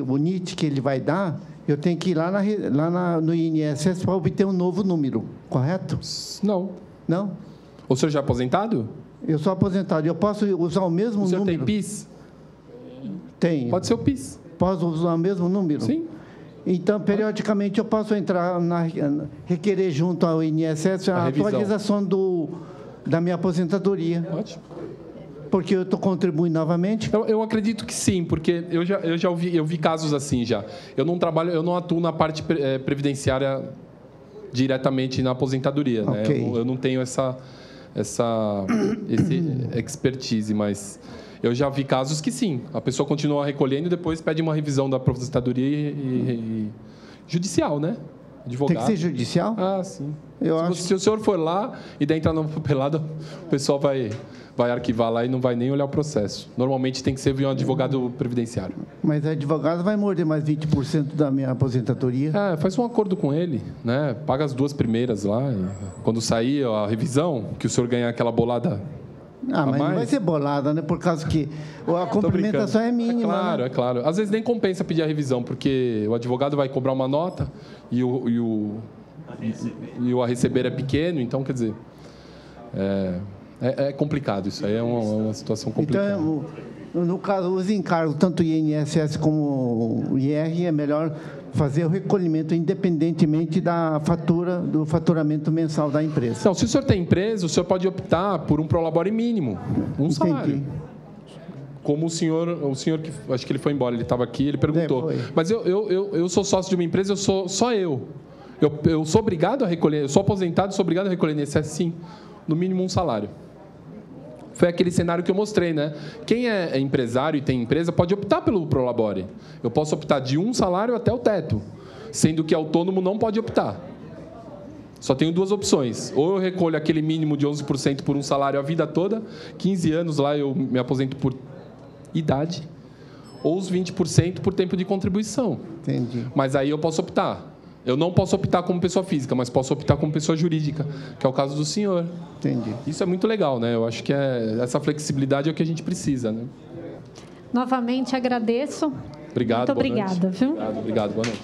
o NIT que ele vai dar, eu tenho que ir lá no INSS para obter um novo número, correto? Não. Não? O senhor já é aposentado? Eu sou aposentado. Eu posso usar o mesmo número? O senhor tem PIS? Tenho. Pode ser o PIS. Posso usar o mesmo número? Sim. Então, periodicamente, eu posso entrar, requerer junto ao INSS a atualização da minha aposentadoria. Ótimo. Porque eu estou contribuindo novamente? Eu acredito que sim, porque eu vi casos assim já. Eu não atuo na parte previdenciária diretamente na aposentadoria. Okay. Né? Eu não tenho esse expertise, mas... Eu já vi casos que sim, a pessoa continua recolhendo e depois pede uma revisão da aposentadoria e judicial, né? Advogado. Tem que ser judicial? Ah, sim. Se o senhor for lá e der entrar na papelada, o pessoal vai arquivar lá e não vai nem olhar o processo. Normalmente tem que ser via um advogado previdenciário. Mas o advogado vai morder mais 20% da minha aposentadoria? Faz um acordo com ele, né? Paga as 2 primeiras lá. E quando sair a revisão, que o senhor ganhar aquela bolada... Mas não vai ser bolada, né? Por causa que a complementação é mínima. É claro. Às vezes nem compensa pedir a revisão, porque o advogado vai cobrar uma nota e o e o a receber é pequeno, então, quer dizer, é complicado isso aí, é uma situação complicada. Então, no caso, os encargos, tanto o INSS como o IR, é melhor fazer o recolhimento independentemente da fatura, do faturamento mensal da empresa. Não, se o senhor tem empresa, o senhor pode optar por um prolabore mínimo, um salário. Como o senhor que acho que ele foi embora, ele estava aqui, ele perguntou. Mas eu sou sócio de uma empresa, eu sou só eu. Eu sou obrigado a recolher, eu sou aposentado, sou obrigado a recolher INSS, sim, no mínimo um salário. Foi aquele cenário que eu mostrei, né? Quem é empresário e tem empresa pode optar pelo prolabore. Eu posso optar de um salário até o teto, sendo que autônomo não pode optar. Só tenho duas opções. Ou eu recolho aquele mínimo de 11% por um salário a vida toda, 15 anos lá eu me aposento por idade, ou os 20% por tempo de contribuição. Entendi. Mas aí eu posso optar. Eu não posso optar como pessoa física, mas posso optar como pessoa jurídica, que é o caso do senhor. Entendi. Isso é muito legal, né? Eu acho que essa flexibilidade é o que a gente precisa, né? Novamente agradeço. Obrigado. Muito obrigada, viu? Obrigado, boa noite.